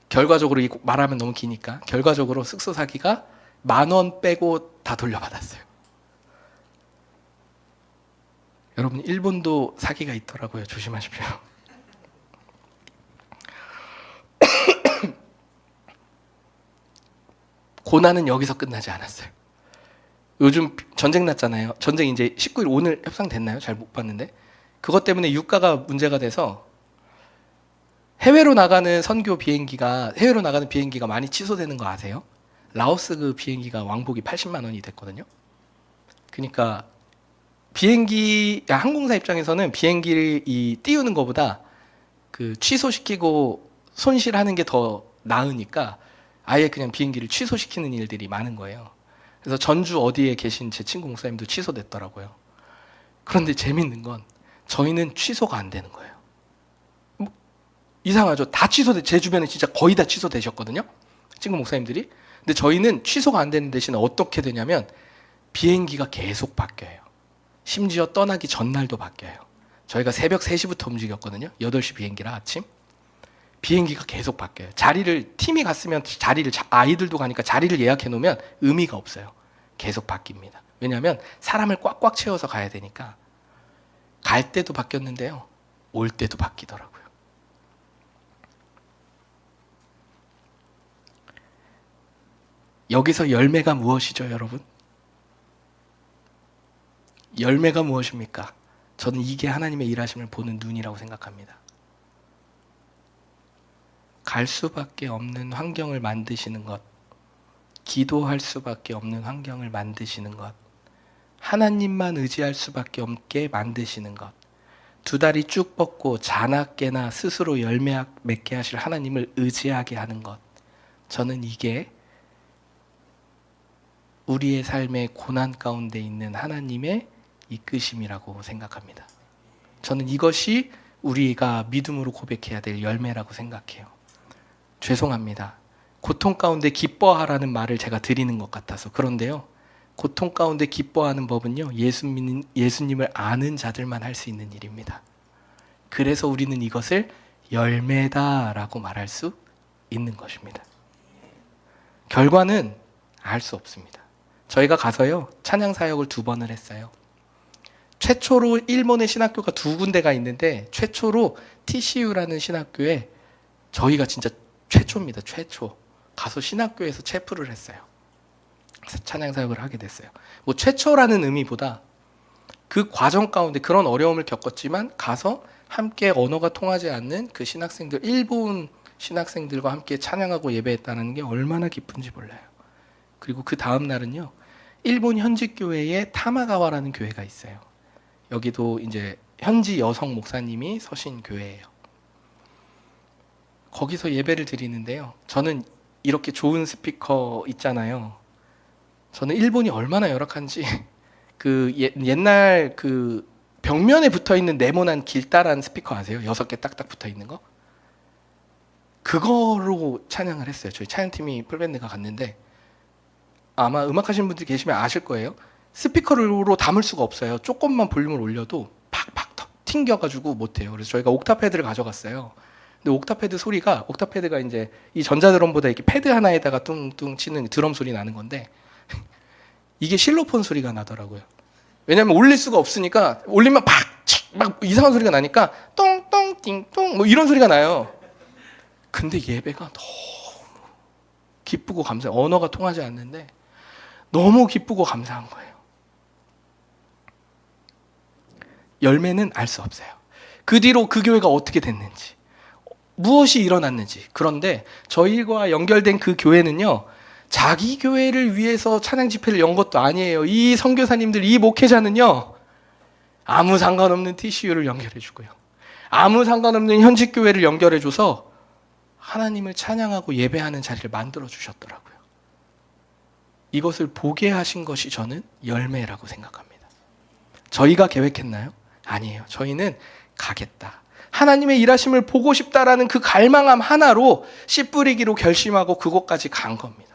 결과적으로 말하면 너무 기니까 결과적으로 숙소 사기가 10,000원 빼고 다 돌려받았어요. 여러분, 일본도 사기가 있더라고요. 조심하십시오. 고난은 여기서 끝나지 않았어요. 요즘 전쟁 났잖아요. 전쟁 이제 19일 오늘 협상됐나요? 잘 못 봤는데 그것 때문에 유가가 문제가 돼서 해외로 나가는 비행기가 많이 취소되는 거 아세요? 라오스 그 비행기가 왕복이 80만 원이 됐거든요. 그러니까 항공사 입장에서는 비행기를 띄우는 것보다 취소시키고 손실하는 게 더 나으니까 아예 그냥 비행기를 취소시키는 일들이 많은 거예요. 그래서 전주 어디에 계신 제 친구 목사님도 취소됐더라고요. 그런데 재밌는 건 저희는 취소가 안 되는 거예요. 이상하죠? 다 제 주변에 진짜 거의 다 취소되셨거든요. 친구 목사님들이. 근데 저희는 취소가 안 되는 대신에 어떻게 되냐면 비행기가 계속 바뀌어요. 심지어 떠나기 전날도 바뀌어요. 저희가 새벽 3시부터 움직였거든요. 8시 비행기라 아침. 비행기가 계속 바뀌어요. 팀이 갔으면 아이들도 가니까 자리를 예약해 놓으면 의미가 없어요. 계속 바뀝니다. 왜냐하면 사람을 꽉꽉 채워서 가야 되니까. 갈 때도 바뀌었는데요, 올 때도 바뀌더라고요. 여기서 열매가 무엇이죠, 여러분? 열매가 무엇입니까? 저는 이게 하나님의 일하심을 보는 눈이라고 생각합니다. 갈 수밖에 없는 환경을 만드시는 것, 기도할 수밖에 없는 환경을 만드시는 것, 하나님만 의지할 수밖에 없게 만드시는 것, 2다리 쭉 뻗고 자나깨나 스스로 열매 맺게 하실 하나님을 의지하게 하는 것, 저는 이게 우리의 삶의 고난 가운데 있는 하나님의 이끄심이라고 생각합니다. 저는 이것이 우리가 믿음으로 고백해야 될 열매라고 생각해요. 죄송합니다. 고통 가운데 기뻐하라는 말을 제가 드리는 것 같아서 그런데요, 고통 가운데 기뻐하는 법은요, 예수님을 아는 자들만 할 수 있는 일입니다. 그래서 우리는 이것을 열매다라고 말할 수 있는 것입니다. 결과는 알 수 없습니다. 저희가 가서요, 찬양 사역을 2번을 했어요. 최초로 일본의 신학교가 2군데가 있는데 최초로 TCU라는 신학교에 저희가 진짜 최초입니다. 최초. 가서 신학교에서 체프를 했어요. 찬양 사역을 하게 됐어요. 뭐 최초라는 의미보다 그 과정 가운데 그런 어려움을 겪었지만 가서 함께 언어가 통하지 않는 그 신학생들, 일본 신학생들과 함께 찬양하고 예배했다는 게 얼마나 기쁜지 몰라요. 그리고 그 다음 날은요, 일본 현지 교회에 타마가와라는 교회가 있어요. 여기도 이제 현지 여성 목사님이 서신 교회예요. 거기서 예배를 드리는데요, 저는 이렇게 좋은 스피커 있잖아요. 저는 일본이 얼마나 열악한지 그 옛날 그 벽면에 붙어 있는 네모난 길다란 스피커 아세요? 6개 딱딱 붙어 있는 거? 그거로 찬양을 했어요. 저희 찬양팀이 풀밴드가 갔는데, 아마 음악하시는 분들 계시면 아실 거예요. 스피커로 담을 수가 없어요. 조금만 볼륨을 올려도 팍팍 튕겨가지고 못해요. 그래서 저희가 옥타패드를 가져갔어요. 근데 옥타패드가 이제 이 전자드럼보다 이렇게 패드 하나에다가 뚱뚱 치는 드럼 소리 나는 건데, 이게 실로폰 소리가 나더라고요. 왜냐면 올릴 수가 없으니까, 올리면 막 이상한 소리가 나니까 똥똥 띵똥 뭐 이런 소리가 나요. 근데 예배가 너무 기쁘고 감사해요. 언어가 통하지 않는데 너무 기쁘고 감사한 거예요. 열매는 알 수 없어요. 그 뒤로 그 교회가 어떻게 됐는지, 무엇이 일어났는지. 그런데 저희와 연결된 그 교회는요, 자기 교회를 위해서 찬양 집회를 연 것도 아니에요. 이 선교사님들, 이 목회자는요, 아무 상관없는 TCU를 연결해 주고요, 아무 상관없는 현직 교회를 연결해 줘서 하나님을 찬양하고 예배하는 자리를 만들어 주셨더라고요. 이것을 보게 하신 것이 저는 열매라고 생각합니다. 저희가 계획했나요? 아니에요. 저희는 가겠다, 하나님의 일하심을 보고 싶다라는 그 갈망함 하나로 씨 뿌리기로 결심하고 그곳까지 간 겁니다.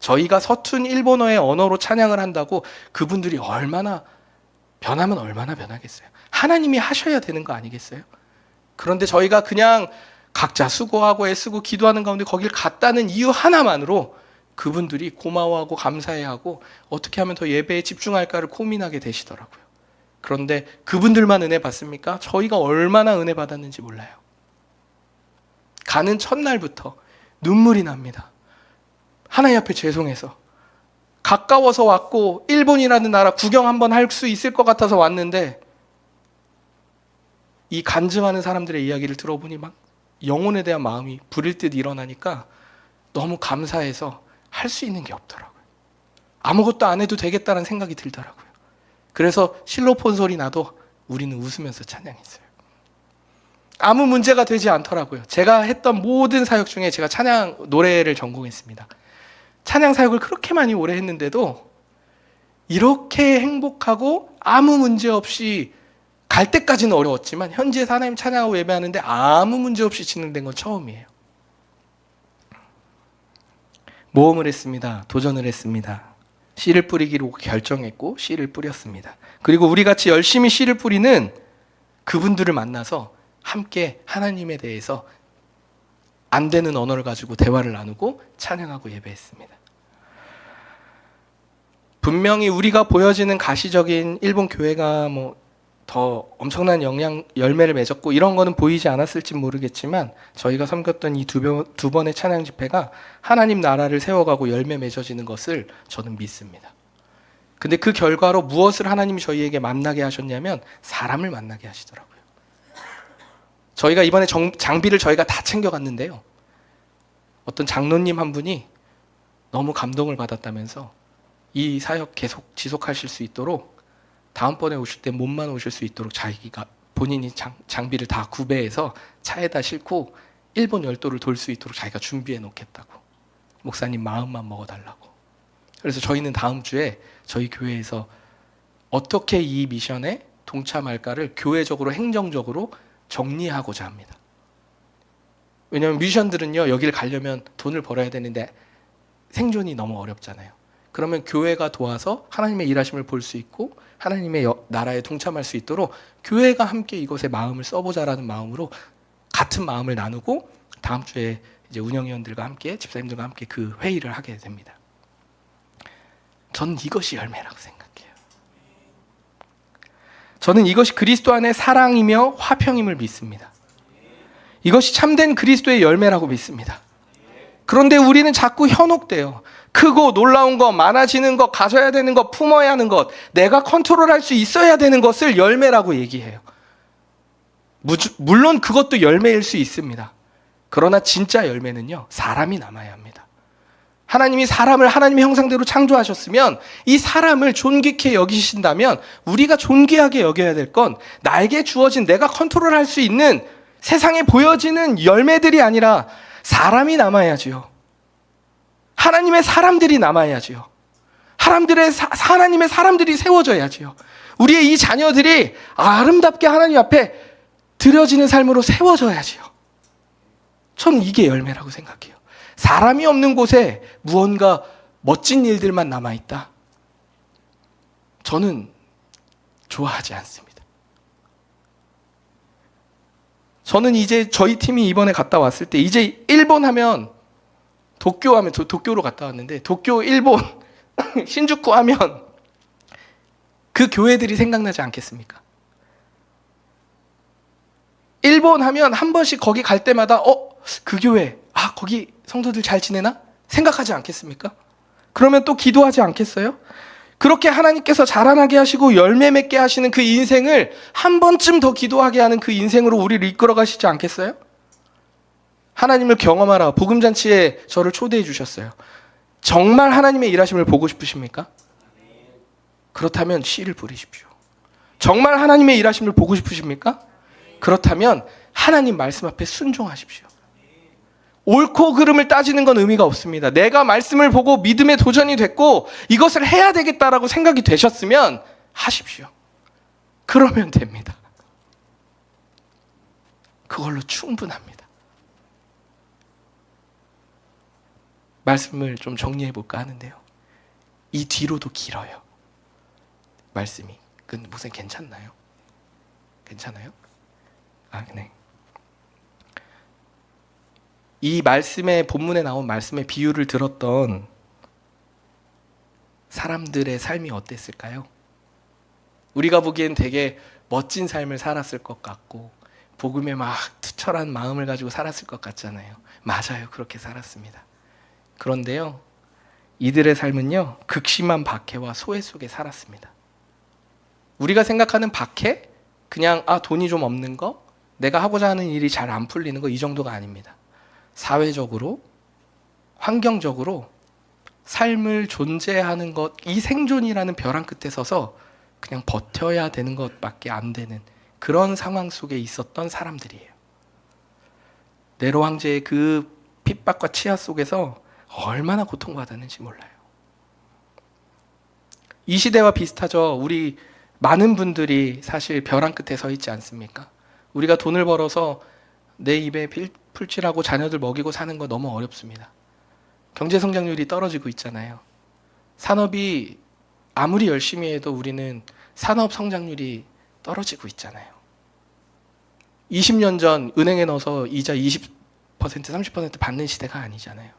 저희가 서툰 일본어의 언어로 찬양을 한다고 그분들이 얼마나 변하면 얼마나 변하겠어요. 하나님이 하셔야 되는 거 아니겠어요? 그런데 저희가 그냥 각자 수고하고 애쓰고 기도하는 가운데 거길 갔다는 이유 하나만으로 그분들이 고마워하고 감사해하고 어떻게 하면 더 예배에 집중할까를 고민하게 되시더라고요. 그런데 그분들만 은혜 받습니까? 저희가 얼마나 은혜 받았는지 몰라요. 가는 첫날부터 눈물이 납니다. 하나님 앞에 죄송해서, 가까워서 왔고 일본이라는 나라 구경 한번 할 수 있을 것 같아서 왔는데, 이 간증하는 사람들의 이야기를 들어보니 막 영혼에 대한 마음이 불일 듯 일어나니까 너무 감사해서 할 수 있는 게 없더라고요. 아무것도 안 해도 되겠다는 생각이 들더라고요. 그래서 실로폰 소리 나도 우리는 웃으면서 찬양했어요. 아무 문제가 되지 않더라고요. 제가 했던 모든 사역 중에 제가 찬양 노래를 전공했습니다. 찬양 사역을 그렇게 많이 오래 했는데도 이렇게 행복하고 아무 문제 없이, 갈 때까지는 어려웠지만 현지에서 하나님 찬양하고 예배하는데 아무 문제 없이 진행된 건 처음이에요. 모험을 했습니다. 도전을 했습니다. 씨를 뿌리기로 결정했고 씨를 뿌렸습니다. 그리고 우리 같이 열심히 씨를 뿌리는 그분들을 만나서 함께 하나님에 대해서 안 되는 언어를 가지고 대화를 나누고 찬양하고 예배했습니다. 분명히 우리가 보여지는 가시적인 일본 교회가 더 엄청난 열매를 맺었고 이런 거는 보이지 않았을지 모르겠지만, 저희가 섬겼던 이 두 번의 찬양 집회가 하나님 나라를 세워가고 열매 맺어지는 것을 저는 믿습니다. 근데 그 결과로 무엇을 하나님이 저희에게 만나게 하셨냐면 사람을 만나게 하시더라고요. 저희가 이번에 장비를 저희가 다 챙겨갔는데요, 어떤 장로님 한 분이 너무 감동을 받았다면서 이 사역 계속 지속하실 수 있도록 다음번에 오실 때 몸만 오실 수 있도록 자기가 본인이 장비를 다 구매해서 차에다 싣고 일본 열도를 돌 수 있도록 자기가 준비해 놓겠다고, 목사님 마음만 먹어달라고. 그래서 저희는 다음 주에 저희 교회에서 어떻게 이 미션에 동참할까를 교회적으로 행정적으로 정리하고자 합니다. 왜냐하면 미션들은요, 여기를 가려면 돈을 벌어야 되는데 생존이 너무 어렵잖아요. 그러면 교회가 도와서 하나님의 일하심을 볼 수 있고 하나님의 나라에 동참할 수 있도록 교회가 함께 이것에 마음을 써보자라는 마음으로 같은 마음을 나누고 다음 주에 이제 운영위원들과 함께 집사님들과 함께 그 회의를 하게 됩니다. 저는 이것이 열매라고 생각해요. 저는 이것이 그리스도 안의 사랑이며 화평임을 믿습니다. 이것이 참된 그리스도의 열매라고 믿습니다. 그런데 우리는 자꾸 현혹돼요. 크고 놀라운 것, 많아지는 것, 가져야 되는 것, 품어야 하는 것, 내가 컨트롤할 수 있어야 되는 것을 열매라고 얘기해요. 물론 그것도 열매일 수 있습니다. 그러나 진짜 열매는요, 사람이 남아야 합니다. 하나님이 사람을 하나님의 형상대로 창조하셨으면 이 사람을 존귀케 여기신다면 우리가 존귀하게 여겨야 될 건 나에게 주어진 내가 컨트롤할 수 있는 세상에 보여지는 열매들이 아니라 사람이 남아야지요. 하나님의 사람들이 남아야지요. 하나님의 사람들이 세워져야지요. 우리의 이 자녀들이 아름답게 하나님 앞에 드려지는 삶으로 세워져야지요. 저는 이게 열매라고 생각해요. 사람이 없는 곳에 무언가 멋진 일들만 남아있다. 저는 좋아하지 않습니다. 저는 이제 저희 팀이 이번에 갔다 왔을 때 이제 일본 하면 도쿄로 갔다 왔는데 도쿄, 일본, 신주쿠 하면 그 교회들이 생각나지 않겠습니까? 일본 하면 한 번씩 거기 갈 때마다 그 교회, 거기 성도들 잘 지내나? 생각하지 않겠습니까? 그러면 또 기도하지 않겠어요? 그렇게 하나님께서 자라나게 하시고 열매 맺게 하시는 그 인생을 한 번쯤 더 기도하게 하는 그 인생으로 우리를 이끌어 가시지 않겠어요? 하나님을 경험하라 복음잔치에 저를 초대해 주셨어요. 정말 하나님의 일하심을 보고 싶으십니까? 그렇다면 씨를 뿌리십시오. 정말 하나님의 일하심을 보고 싶으십니까? 그렇다면 하나님 말씀 앞에 순종하십시오. 옳고 그름을 따지는 건 의미가 없습니다. 내가 말씀을 보고 믿음의 도전이 됐고 이것을 해야 되겠다라고 생각이 되셨으면 하십시오. 그러면 됩니다. 그걸로 충분합니다. 말씀을 좀 정리해 볼까 하는데요. 이 뒤로도 길어요. 말씀이. 근데 무슨 괜찮나요? 괜찮아요? 네. 이 말씀의 본문에 나온 말씀의 비유를 들었던 사람들의 삶이 어땠을까요? 우리가 보기엔 되게 멋진 삶을 살았을 것 같고 복음에 막 투철한 마음을 가지고 살았을 것 같잖아요. 맞아요. 그렇게 살았습니다. 그런데요, 이들의 삶은요, 극심한 박해와 소외 속에 살았습니다. 우리가 생각하는 박해? 그냥 돈이 좀 없는 거? 내가 하고자 하는 일이 잘 안 풀리는 거, 이 정도가 아닙니다. 사회적으로, 환경적으로 삶을 존재하는 것, 이 생존이라는 벼랑 끝에 서서 그냥 버텨야 되는 것밖에 안 되는 그런 상황 속에 있었던 사람들이에요. 네로 황제의 그 핍박과 치하 속에서 얼마나 고통받았는지 몰라요. 이 시대와 비슷하죠. 우리 많은 분들이 사실 벼랑 끝에 서 있지 않습니까? 우리가 돈을 벌어서 내 입에 풀칠하고 자녀들 먹이고 사는 거 너무 어렵습니다. 경제 성장률이 떨어지고 있잖아요. 산업이 아무리 열심히 해도 우리는 산업 성장률이 떨어지고 있잖아요. 20년 전 은행에 넣어서 이자 20%, 30% 받는 시대가 아니잖아요.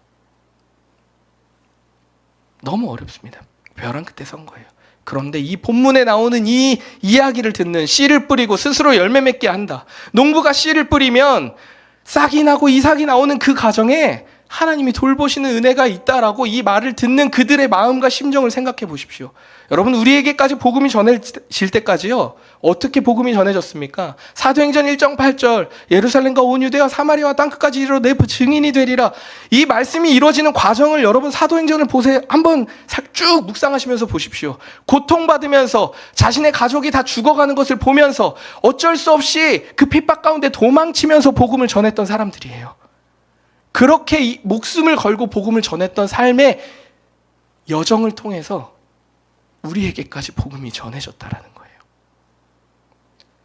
너무 어렵습니다. 벼랑 끝에 선 거예요. 그런데 이 본문에 나오는 이 이야기를 듣는, 씨를 뿌리고 스스로 열매 맺게 한다. 농부가 씨를 뿌리면 싹이 나고 이삭이 나오는 그 과정에 하나님이 돌보시는 은혜가 있다라고 이 말을 듣는 그들의 마음과 심정을 생각해 보십시오. 여러분, 우리에게까지 복음이 전해질 때까지요, 어떻게 복음이 전해졌습니까? 사도행전 1장 8절 예루살렘과 온 유대와 사마리아와 땅끝까지 이르러 내 증인이 되리라. 이 말씀이 이루어지는 과정을 여러분 사도행전을 보세요. 한번 쭉 묵상하시면서 보십시오. 고통받으면서 자신의 가족이 다 죽어가는 것을 보면서 어쩔 수 없이 그 핍박 가운데 도망치면서 복음을 전했던 사람들이에요. 그렇게 목숨을 걸고 복음을 전했던 삶의 여정을 통해서 우리에게까지 복음이 전해졌다라는 거예요.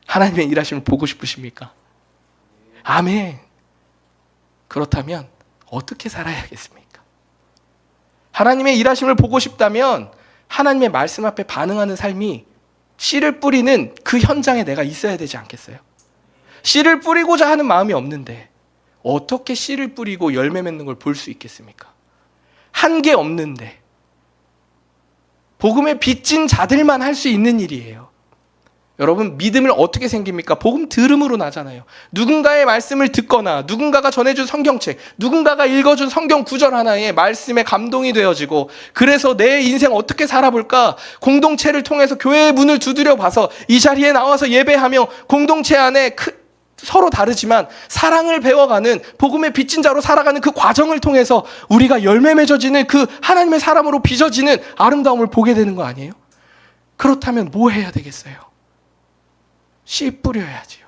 하나님의 일하심을 보고 싶으십니까? 아멘. 그렇다면 어떻게 살아야겠습니까? 하나님의 일하심을 보고 싶다면 하나님의 말씀 앞에 반응하는 삶이 씨를 뿌리는 그 현장에 내가 있어야 되지 않겠어요? 씨를 뿌리고자 하는 마음이 없는데 어떻게 씨를 뿌리고 열매 맺는 걸 볼 수 있겠습니까? 한 게 없는데. 복음에 빚진 자들만 할 수 있는 일이에요. 여러분, 믿음을 어떻게 생깁니까? 복음 들음으로 나잖아요. 누군가의 말씀을 듣거나 누군가가 전해준 성경책, 누군가가 읽어준 성경 구절 하나에 말씀에 감동이 되어지고, 그래서 내 인생 어떻게 살아볼까? 공동체를 통해서 교회의 문을 두드려 봐서 이 자리에 나와서 예배하며 공동체 안에 서로 다르지만 사랑을 배워가는, 복음의 빚진 자로 살아가는 그 과정을 통해서 우리가 열매 맺어지는, 그 하나님의 사람으로 빚어지는 아름다움을 보게 되는 거 아니에요? 그렇다면 뭐 해야 되겠어요? 씨 뿌려야지요.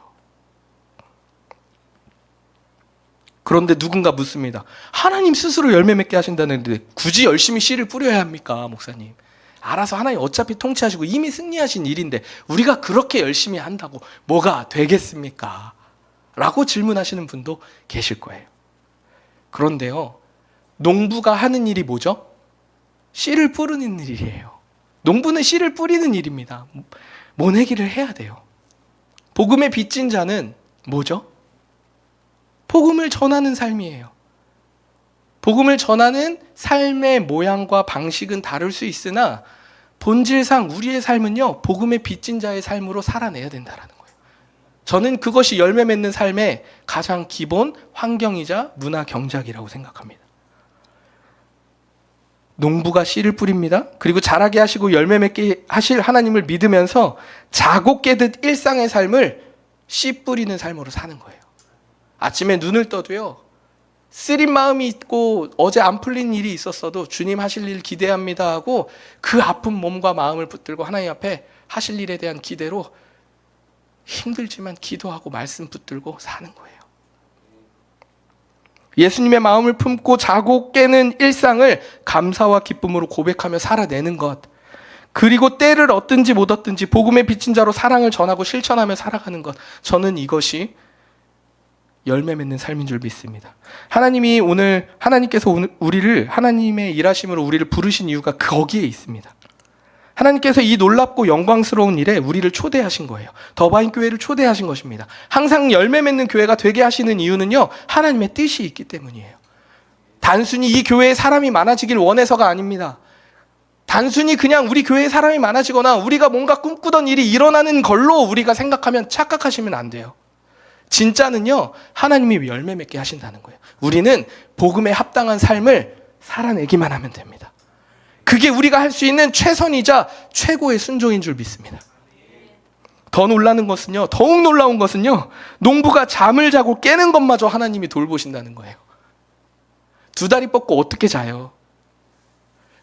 그런데 누군가 묻습니다. 하나님 스스로 열매 맺게 하신다는데 굳이 열심히 씨를 뿌려야 합니까, 목사님? 알아서 하나님 어차피 통치하시고 이미 승리하신 일인데 우리가 그렇게 열심히 한다고 뭐가 되겠습니까? 라고 질문하시는 분도 계실 거예요. 그런데요, 농부가 하는 일이 뭐죠? 씨를 뿌리는 일이에요. 농부는 씨를 뿌리는 일입니다. 모내기를 해야 돼요. 복음의 빚진 자는 뭐죠? 복음을 전하는 삶이에요. 복음을 전하는 삶의 모양과 방식은 다를 수 있으나 본질상 우리의 삶은요, 복음의 빚진 자의 삶으로 살아내야 된다는 거예요. 저는 그것이 열매 맺는 삶의 가장 기본 환경이자 문화 경작이라고 생각합니다. 농부가 씨를 뿌립니다. 그리고 자라게 하시고 열매 맺게 하실 하나님을 믿으면서 자고 깨듯 일상의 삶을 씨 뿌리는 삶으로 사는 거예요. 아침에 눈을 떠도요, 쓰린 마음이 있고 어제 안 풀린 일이 있었어도 주님 하실 일 기대합니다 하고 그 아픈 몸과 마음을 붙들고 하나님 앞에 하실 일에 대한 기대로 힘들지만 기도하고 말씀 붙들고 사는 거예요. 예수님의 마음을 품고 자고 깨는 일상을 감사와 기쁨으로 고백하며 살아내는 것, 그리고 때를 얻든지 못 얻든지 복음의 빚진 자로 사랑을 전하고 실천하며 살아가는 것, 저는 이것이 열매 맺는 삶인 줄 믿습니다. 하나님께서 우리를 하나님의 일하심으로 우리를 부르신 이유가 거기에 있습니다. 하나님께서 이 놀랍고 영광스러운 일에 우리를 초대하신 거예요. 더바인 교회를 초대하신 것입니다. 항상 열매 맺는 교회가 되게 하시는 이유는요, 하나님의 뜻이 있기 때문이에요. 단순히 이 교회에 사람이 많아지길 원해서가 아닙니다. 단순히 그냥 우리 교회에 사람이 많아지거나 우리가 뭔가 꿈꾸던 일이 일어나는 걸로 우리가 생각하면 착각하시면 안 돼요. 진짜는요, 하나님이 열매 맺게 하신다는 거예요. 우리는 복음에 합당한 삶을 살아내기만 하면 됩니다. 그게 우리가 할 수 있는 최선이자 최고의 순종인 줄 믿습니다. 더욱 놀라운 것은요, 농부가 잠을 자고 깨는 것마저 하나님이 돌보신다는 거예요. 두 다리 뻗고 어떻게 자요?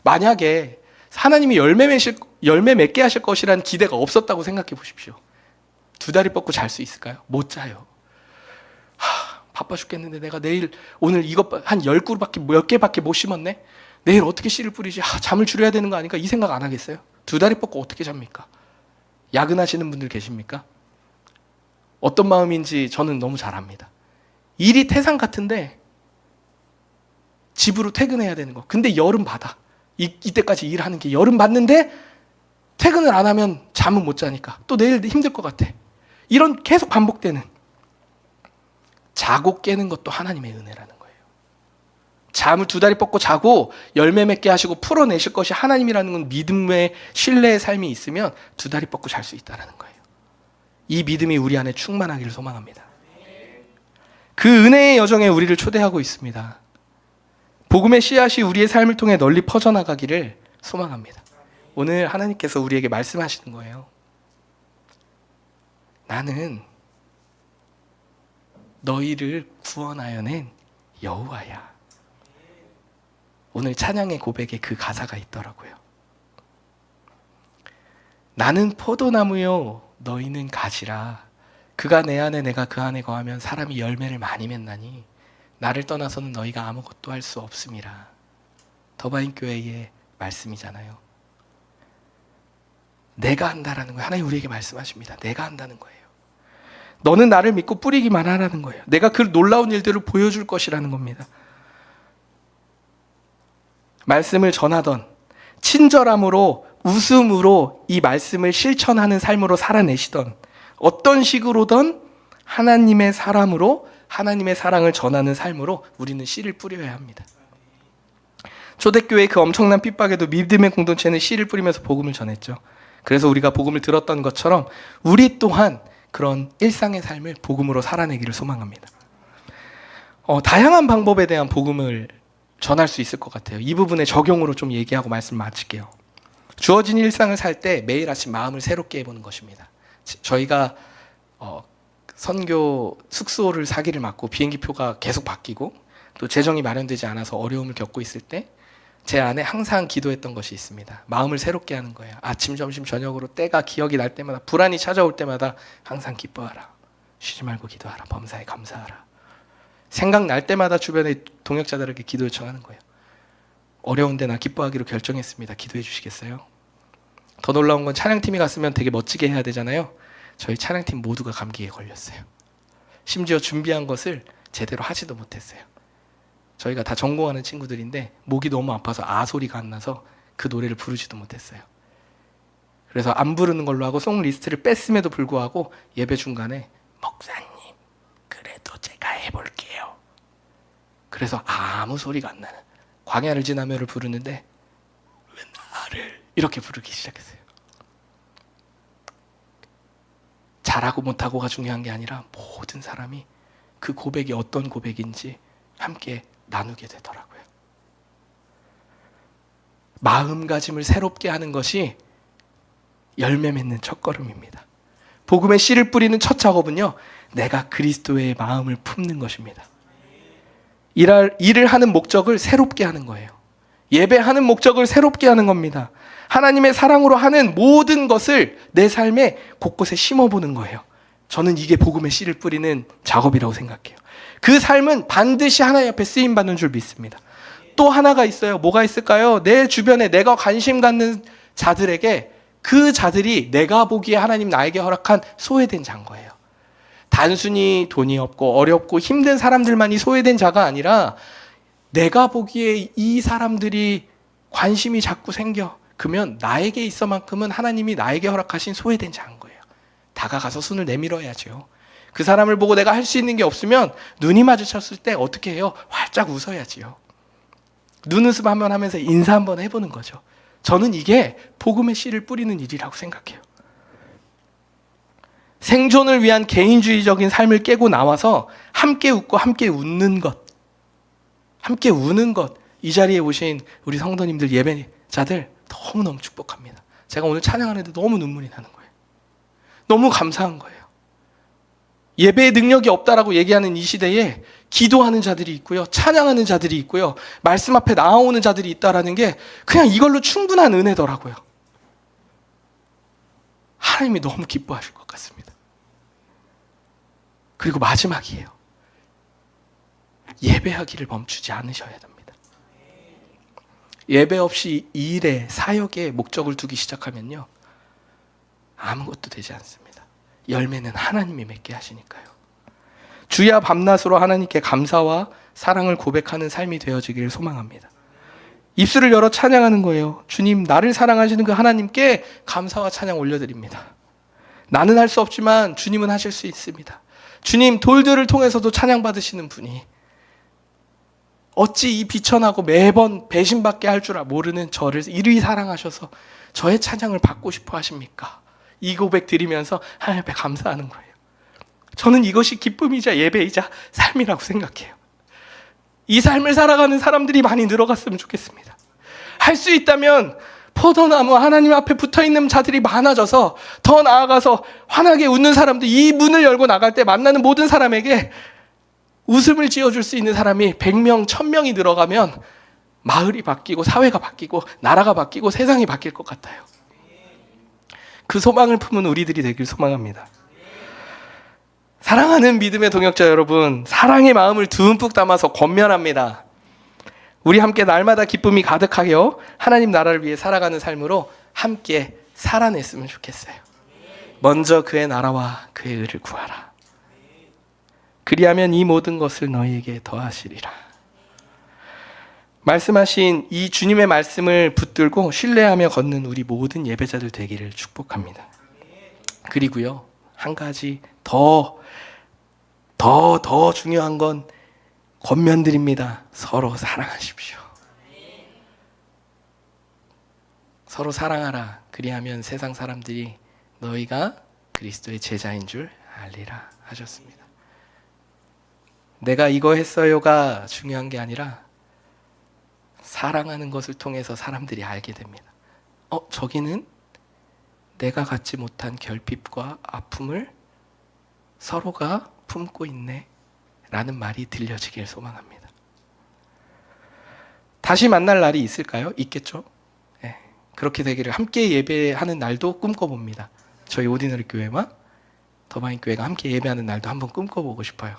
만약에 하나님이 열매 맺게 하실 것이라는 기대가 없었다고 생각해 보십시오. 두 다리 뻗고 잘 수 있을까요? 못 자요. 바빠 죽겠는데 내가 오늘 이것 한 10그루밖에 몇 개밖에 못 심었네? 내일 어떻게 씨를 뿌리지? 잠을 줄여야 되는 거 아닐까? 이 생각 안 하겠어요? 두 다리 뻗고 어떻게 잡니까? 야근하시는 분들 계십니까? 어떤 마음인지 저는 너무 잘 압니다. 일이 태산 같은데 집으로 퇴근해야 되는 거. 근데 여름 바다. 이때까지 일하는 게 여름 받는데 퇴근을 안 하면 잠은 못 자니까 또 내일 힘들 것 같아. 이런 계속 반복되는, 자고 깨는 것도 하나님의 은혜라는 거예요. 잠을 두 다리 뻗고 자고 열매 맺게 하시고 풀어내실 것이 하나님이라는 건 믿음의 신뢰의 삶이 있으면 두 다리 뻗고 잘 수 있다는 거예요. 이 믿음이 우리 안에 충만하기를 소망합니다. 그 은혜의 여정에 우리를 초대하고 있습니다. 복음의 씨앗이 우리의 삶을 통해 널리 퍼져나가기를 소망합니다. 오늘 하나님께서 우리에게 말씀하시는 거예요. 나는 너희를 구원하여 낸 여호와야. 오늘 찬양의 고백에 그 가사가 있더라고요. 나는 포도나무요 너희는 가지라. 그가 내 안에 내가 그 안에 거하면 사람이 열매를 많이 맺나니 나를 떠나서는 너희가 아무것도 할 수 없음이라. 더바인 교회의 말씀이잖아요. 내가 한다라는 거예요. 하나님 우리에게 말씀하십니다. 내가 한다는 거예요. 너는 나를 믿고 뿌리기만 하라는 거예요. 내가 그 놀라운 일들을 보여줄 것이라는 겁니다. 말씀을 전하던 친절함으로 웃음으로 이 말씀을 실천하는 삶으로 살아내시던, 어떤 식으로든 하나님의 사람으로 하나님의 사랑을 전하는 삶으로 우리는 씨를 뿌려야 합니다. 초대교회의 그 엄청난 핍박에도 믿음의 공동체는 씨를 뿌리면서 복음을 전했죠. 그래서 우리가 복음을 들었던 것처럼 우리 또한 그런 일상의 삶을 복음으로 살아내기를 소망합니다. 다양한 방법에 대한 복음을 전할 수 있을 것 같아요. 이 부분의 적용으로 좀 얘기하고 말씀 마칠게요. 주어진 일상을 살 때 매일 아침 마음을 새롭게 해보는 것입니다. 저희가 선교 숙소를 사기를 맞고 비행기표가 계속 바뀌고 또 재정이 마련되지 않아서 어려움을 겪고 있을 때 제 안에 항상 기도했던 것이 있습니다. 마음을 새롭게 하는 거예요. 아침, 점심, 저녁으로 때가 기억이 날 때마다, 불안이 찾아올 때마다 항상 기뻐하라. 쉬지 말고 기도하라. 범사에 감사하라. 생각날 때마다 주변의 동역자들에게 기도 요청하는 거예요. 어려운데 나 기뻐하기로 결정했습니다. 기도해 주시겠어요? 더 놀라운 건 찬양팀이 갔으면 되게 멋지게 해야 되잖아요. 저희 찬양팀 모두가 감기에 걸렸어요. 심지어 준비한 것을 제대로 하지도 못했어요. 저희가 다 전공하는 친구들인데 목이 너무 아파서 소리가 안 나서 그 노래를 부르지도 못했어요. 그래서 안 부르는 걸로 하고 송 리스트를 뺐음에도 불구하고 예배 중간에 목사님 그래도 제가 해볼게요. 그래서 아무 소리가 안 나는 광야를 지나며를 부르는데 왜 나를 이렇게 부르기 시작했어요. 잘하고 못하고가 중요한 게 아니라 모든 사람이 그 고백이 어떤 고백인지 함께 나누게 되더라고요. 마음가짐을 새롭게 하는 것이 열매 맺는 첫걸음입니다. 복음의 씨를 뿌리는 첫 작업은요, 내가 그리스도의 마음을 품는 것입니다. 일을 하는 목적을 새롭게 하는 거예요. 예배하는 목적을 새롭게 하는 겁니다. 하나님의 사랑으로 하는 모든 것을 내 삶에 곳곳에 심어보는 거예요. 저는 이게 복음의 씨를 뿌리는 작업이라고 생각해요. 그 삶은 반드시 하나님 앞에 쓰임받는 줄 믿습니다. 또 하나가 있어요. 뭐가 있을까요? 내 주변에 내가 관심 갖는 자들에게, 그 자들이 내가 보기에 하나님 나에게 허락한 소외된 자인 거예요. 단순히 돈이 없고 어렵고 힘든 사람들만이 소외된 자가 아니라 내가 보기에 이 사람들이 관심이 자꾸 생겨. 그러면 나에게 있어만큼은 하나님이 나에게 허락하신 소외된 자인 거예요. 다가가서 손을 내밀어야죠. 그 사람을 보고 내가 할 수 있는 게 없으면 눈이 마주쳤을 때 어떻게 해요? 활짝 웃어야지요. 눈웃음 한번 하면서 인사 한번 해보는 거죠. 저는 이게 복음의 씨를 뿌리는 일이라고 생각해요. 생존을 위한 개인주의적인 삶을 깨고 나와서 함께 웃고 함께 웃는 것, 함께 우는 것, 이 자리에 오신 우리 성도님들, 예배자들 너무너무 축복합니다. 제가 오늘 찬양하는데 너무 눈물이 나는 거예요. 너무 감사한 거예요. 예배의 능력이 없다라고 얘기하는 이 시대에 기도하는 자들이 있고요, 찬양하는 자들이 있고요, 말씀 앞에 나아오는 자들이 있다라는 게 그냥 이걸로 충분한 은혜더라고요. 하나님이 너무 기뻐하실 것 같습니다. 그리고 마지막이에요. 예배하기를 멈추지 않으셔야 됩니다. 예배 없이 일에, 사역에 목적을 두기 시작하면요, 아무것도 되지 않습니다. 열매는 하나님이 맺게 하시니까요. 주야 밤낮으로 하나님께 감사와 사랑을 고백하는 삶이 되어지기를 소망합니다. 입술을 열어 찬양하는 거예요. 주님, 나를 사랑하시는 그 하나님께 감사와 찬양 올려드립니다. 나는 할 수 없지만 주님은 하실 수 있습니다. 주님, 돌들을 통해서도 찬양받으시는 분이 어찌 이 비천하고 매번 배신받게 할 줄 모르는 저를 이리 사랑하셔서 저의 찬양을 받고 싶어 하십니까? 이 고백 드리면서 하나님 앞에 감사하는 거예요. 저는 이것이 기쁨이자 예배이자 삶이라고 생각해요. 이 삶을 살아가는 사람들이 많이 늘어갔으면 좋겠습니다. 할 수 있다면 포도나무 하나님 앞에 붙어있는 자들이 많아져서 더 나아가서 환하게 웃는 사람들, 이 문을 열고 나갈 때 만나는 모든 사람에게 웃음을 지어줄 수 있는 사람이 100명, 1000명이 늘어가면 마을이 바뀌고 사회가 바뀌고 나라가 바뀌고 세상이 바뀔 것 같아요. 그 소망을 품은 우리들이 되길 소망합니다. 사랑하는 믿음의 동역자 여러분, 사랑의 마음을 듬뿍 담아서 권면합니다. 우리 함께 날마다 기쁨이 가득하여 하나님 나라를 위해 살아가는 삶으로 함께 살아냈으면 좋겠어요. 먼저 그의 나라와 그의 의를 구하라. 그리하면 이 모든 것을 너희에게 더하시리라. 말씀하신 이 주님의 말씀을 붙들고 신뢰하며 걷는 우리 모든 예배자들 되기를 축복합니다. 그리고요, 한 가지 더 중요한 건 권면드립니다. 서로 사랑하십시오. 서로 사랑하라. 그리하면 세상 사람들이 너희가 그리스도의 제자인 줄 알리라 하셨습니다. 내가 이거 했어요가 중요한 게 아니라 사랑하는 것을 통해서 사람들이 알게 됩니다. 저기는 내가 갖지 못한 결핍과 아픔을 서로가 품고 있네 라는 말이 들려지길 소망합니다. 다시 만날 날이 있을까요? 있겠죠? 네. 그렇게 되기를 함께 예배하는 날도 꿈꿔봅니다. 저희 오디너리 교회와 더마인 교회가 함께 예배하는 날도 한번 꿈꿔보고 싶어요.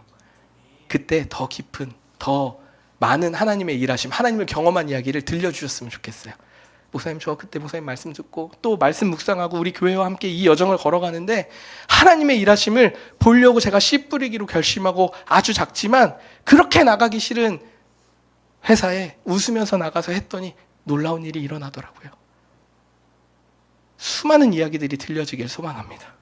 그때 더 깊은, 더 많은 하나님의 일하심, 하나님을 경험한 이야기를 들려주셨으면 좋겠어요. 목사님, 저 그때 목사님 말씀 듣고 또 말씀 묵상하고 우리 교회와 함께 이 여정을 걸어가는데 하나님의 일하심을 보려고 제가 씨 뿌리기로 결심하고 아주 작지만 그렇게 나가기 싫은 회사에 웃으면서 나가서 했더니 놀라운 일이 일어나더라고요. 수많은 이야기들이 들려지길 소망합니다.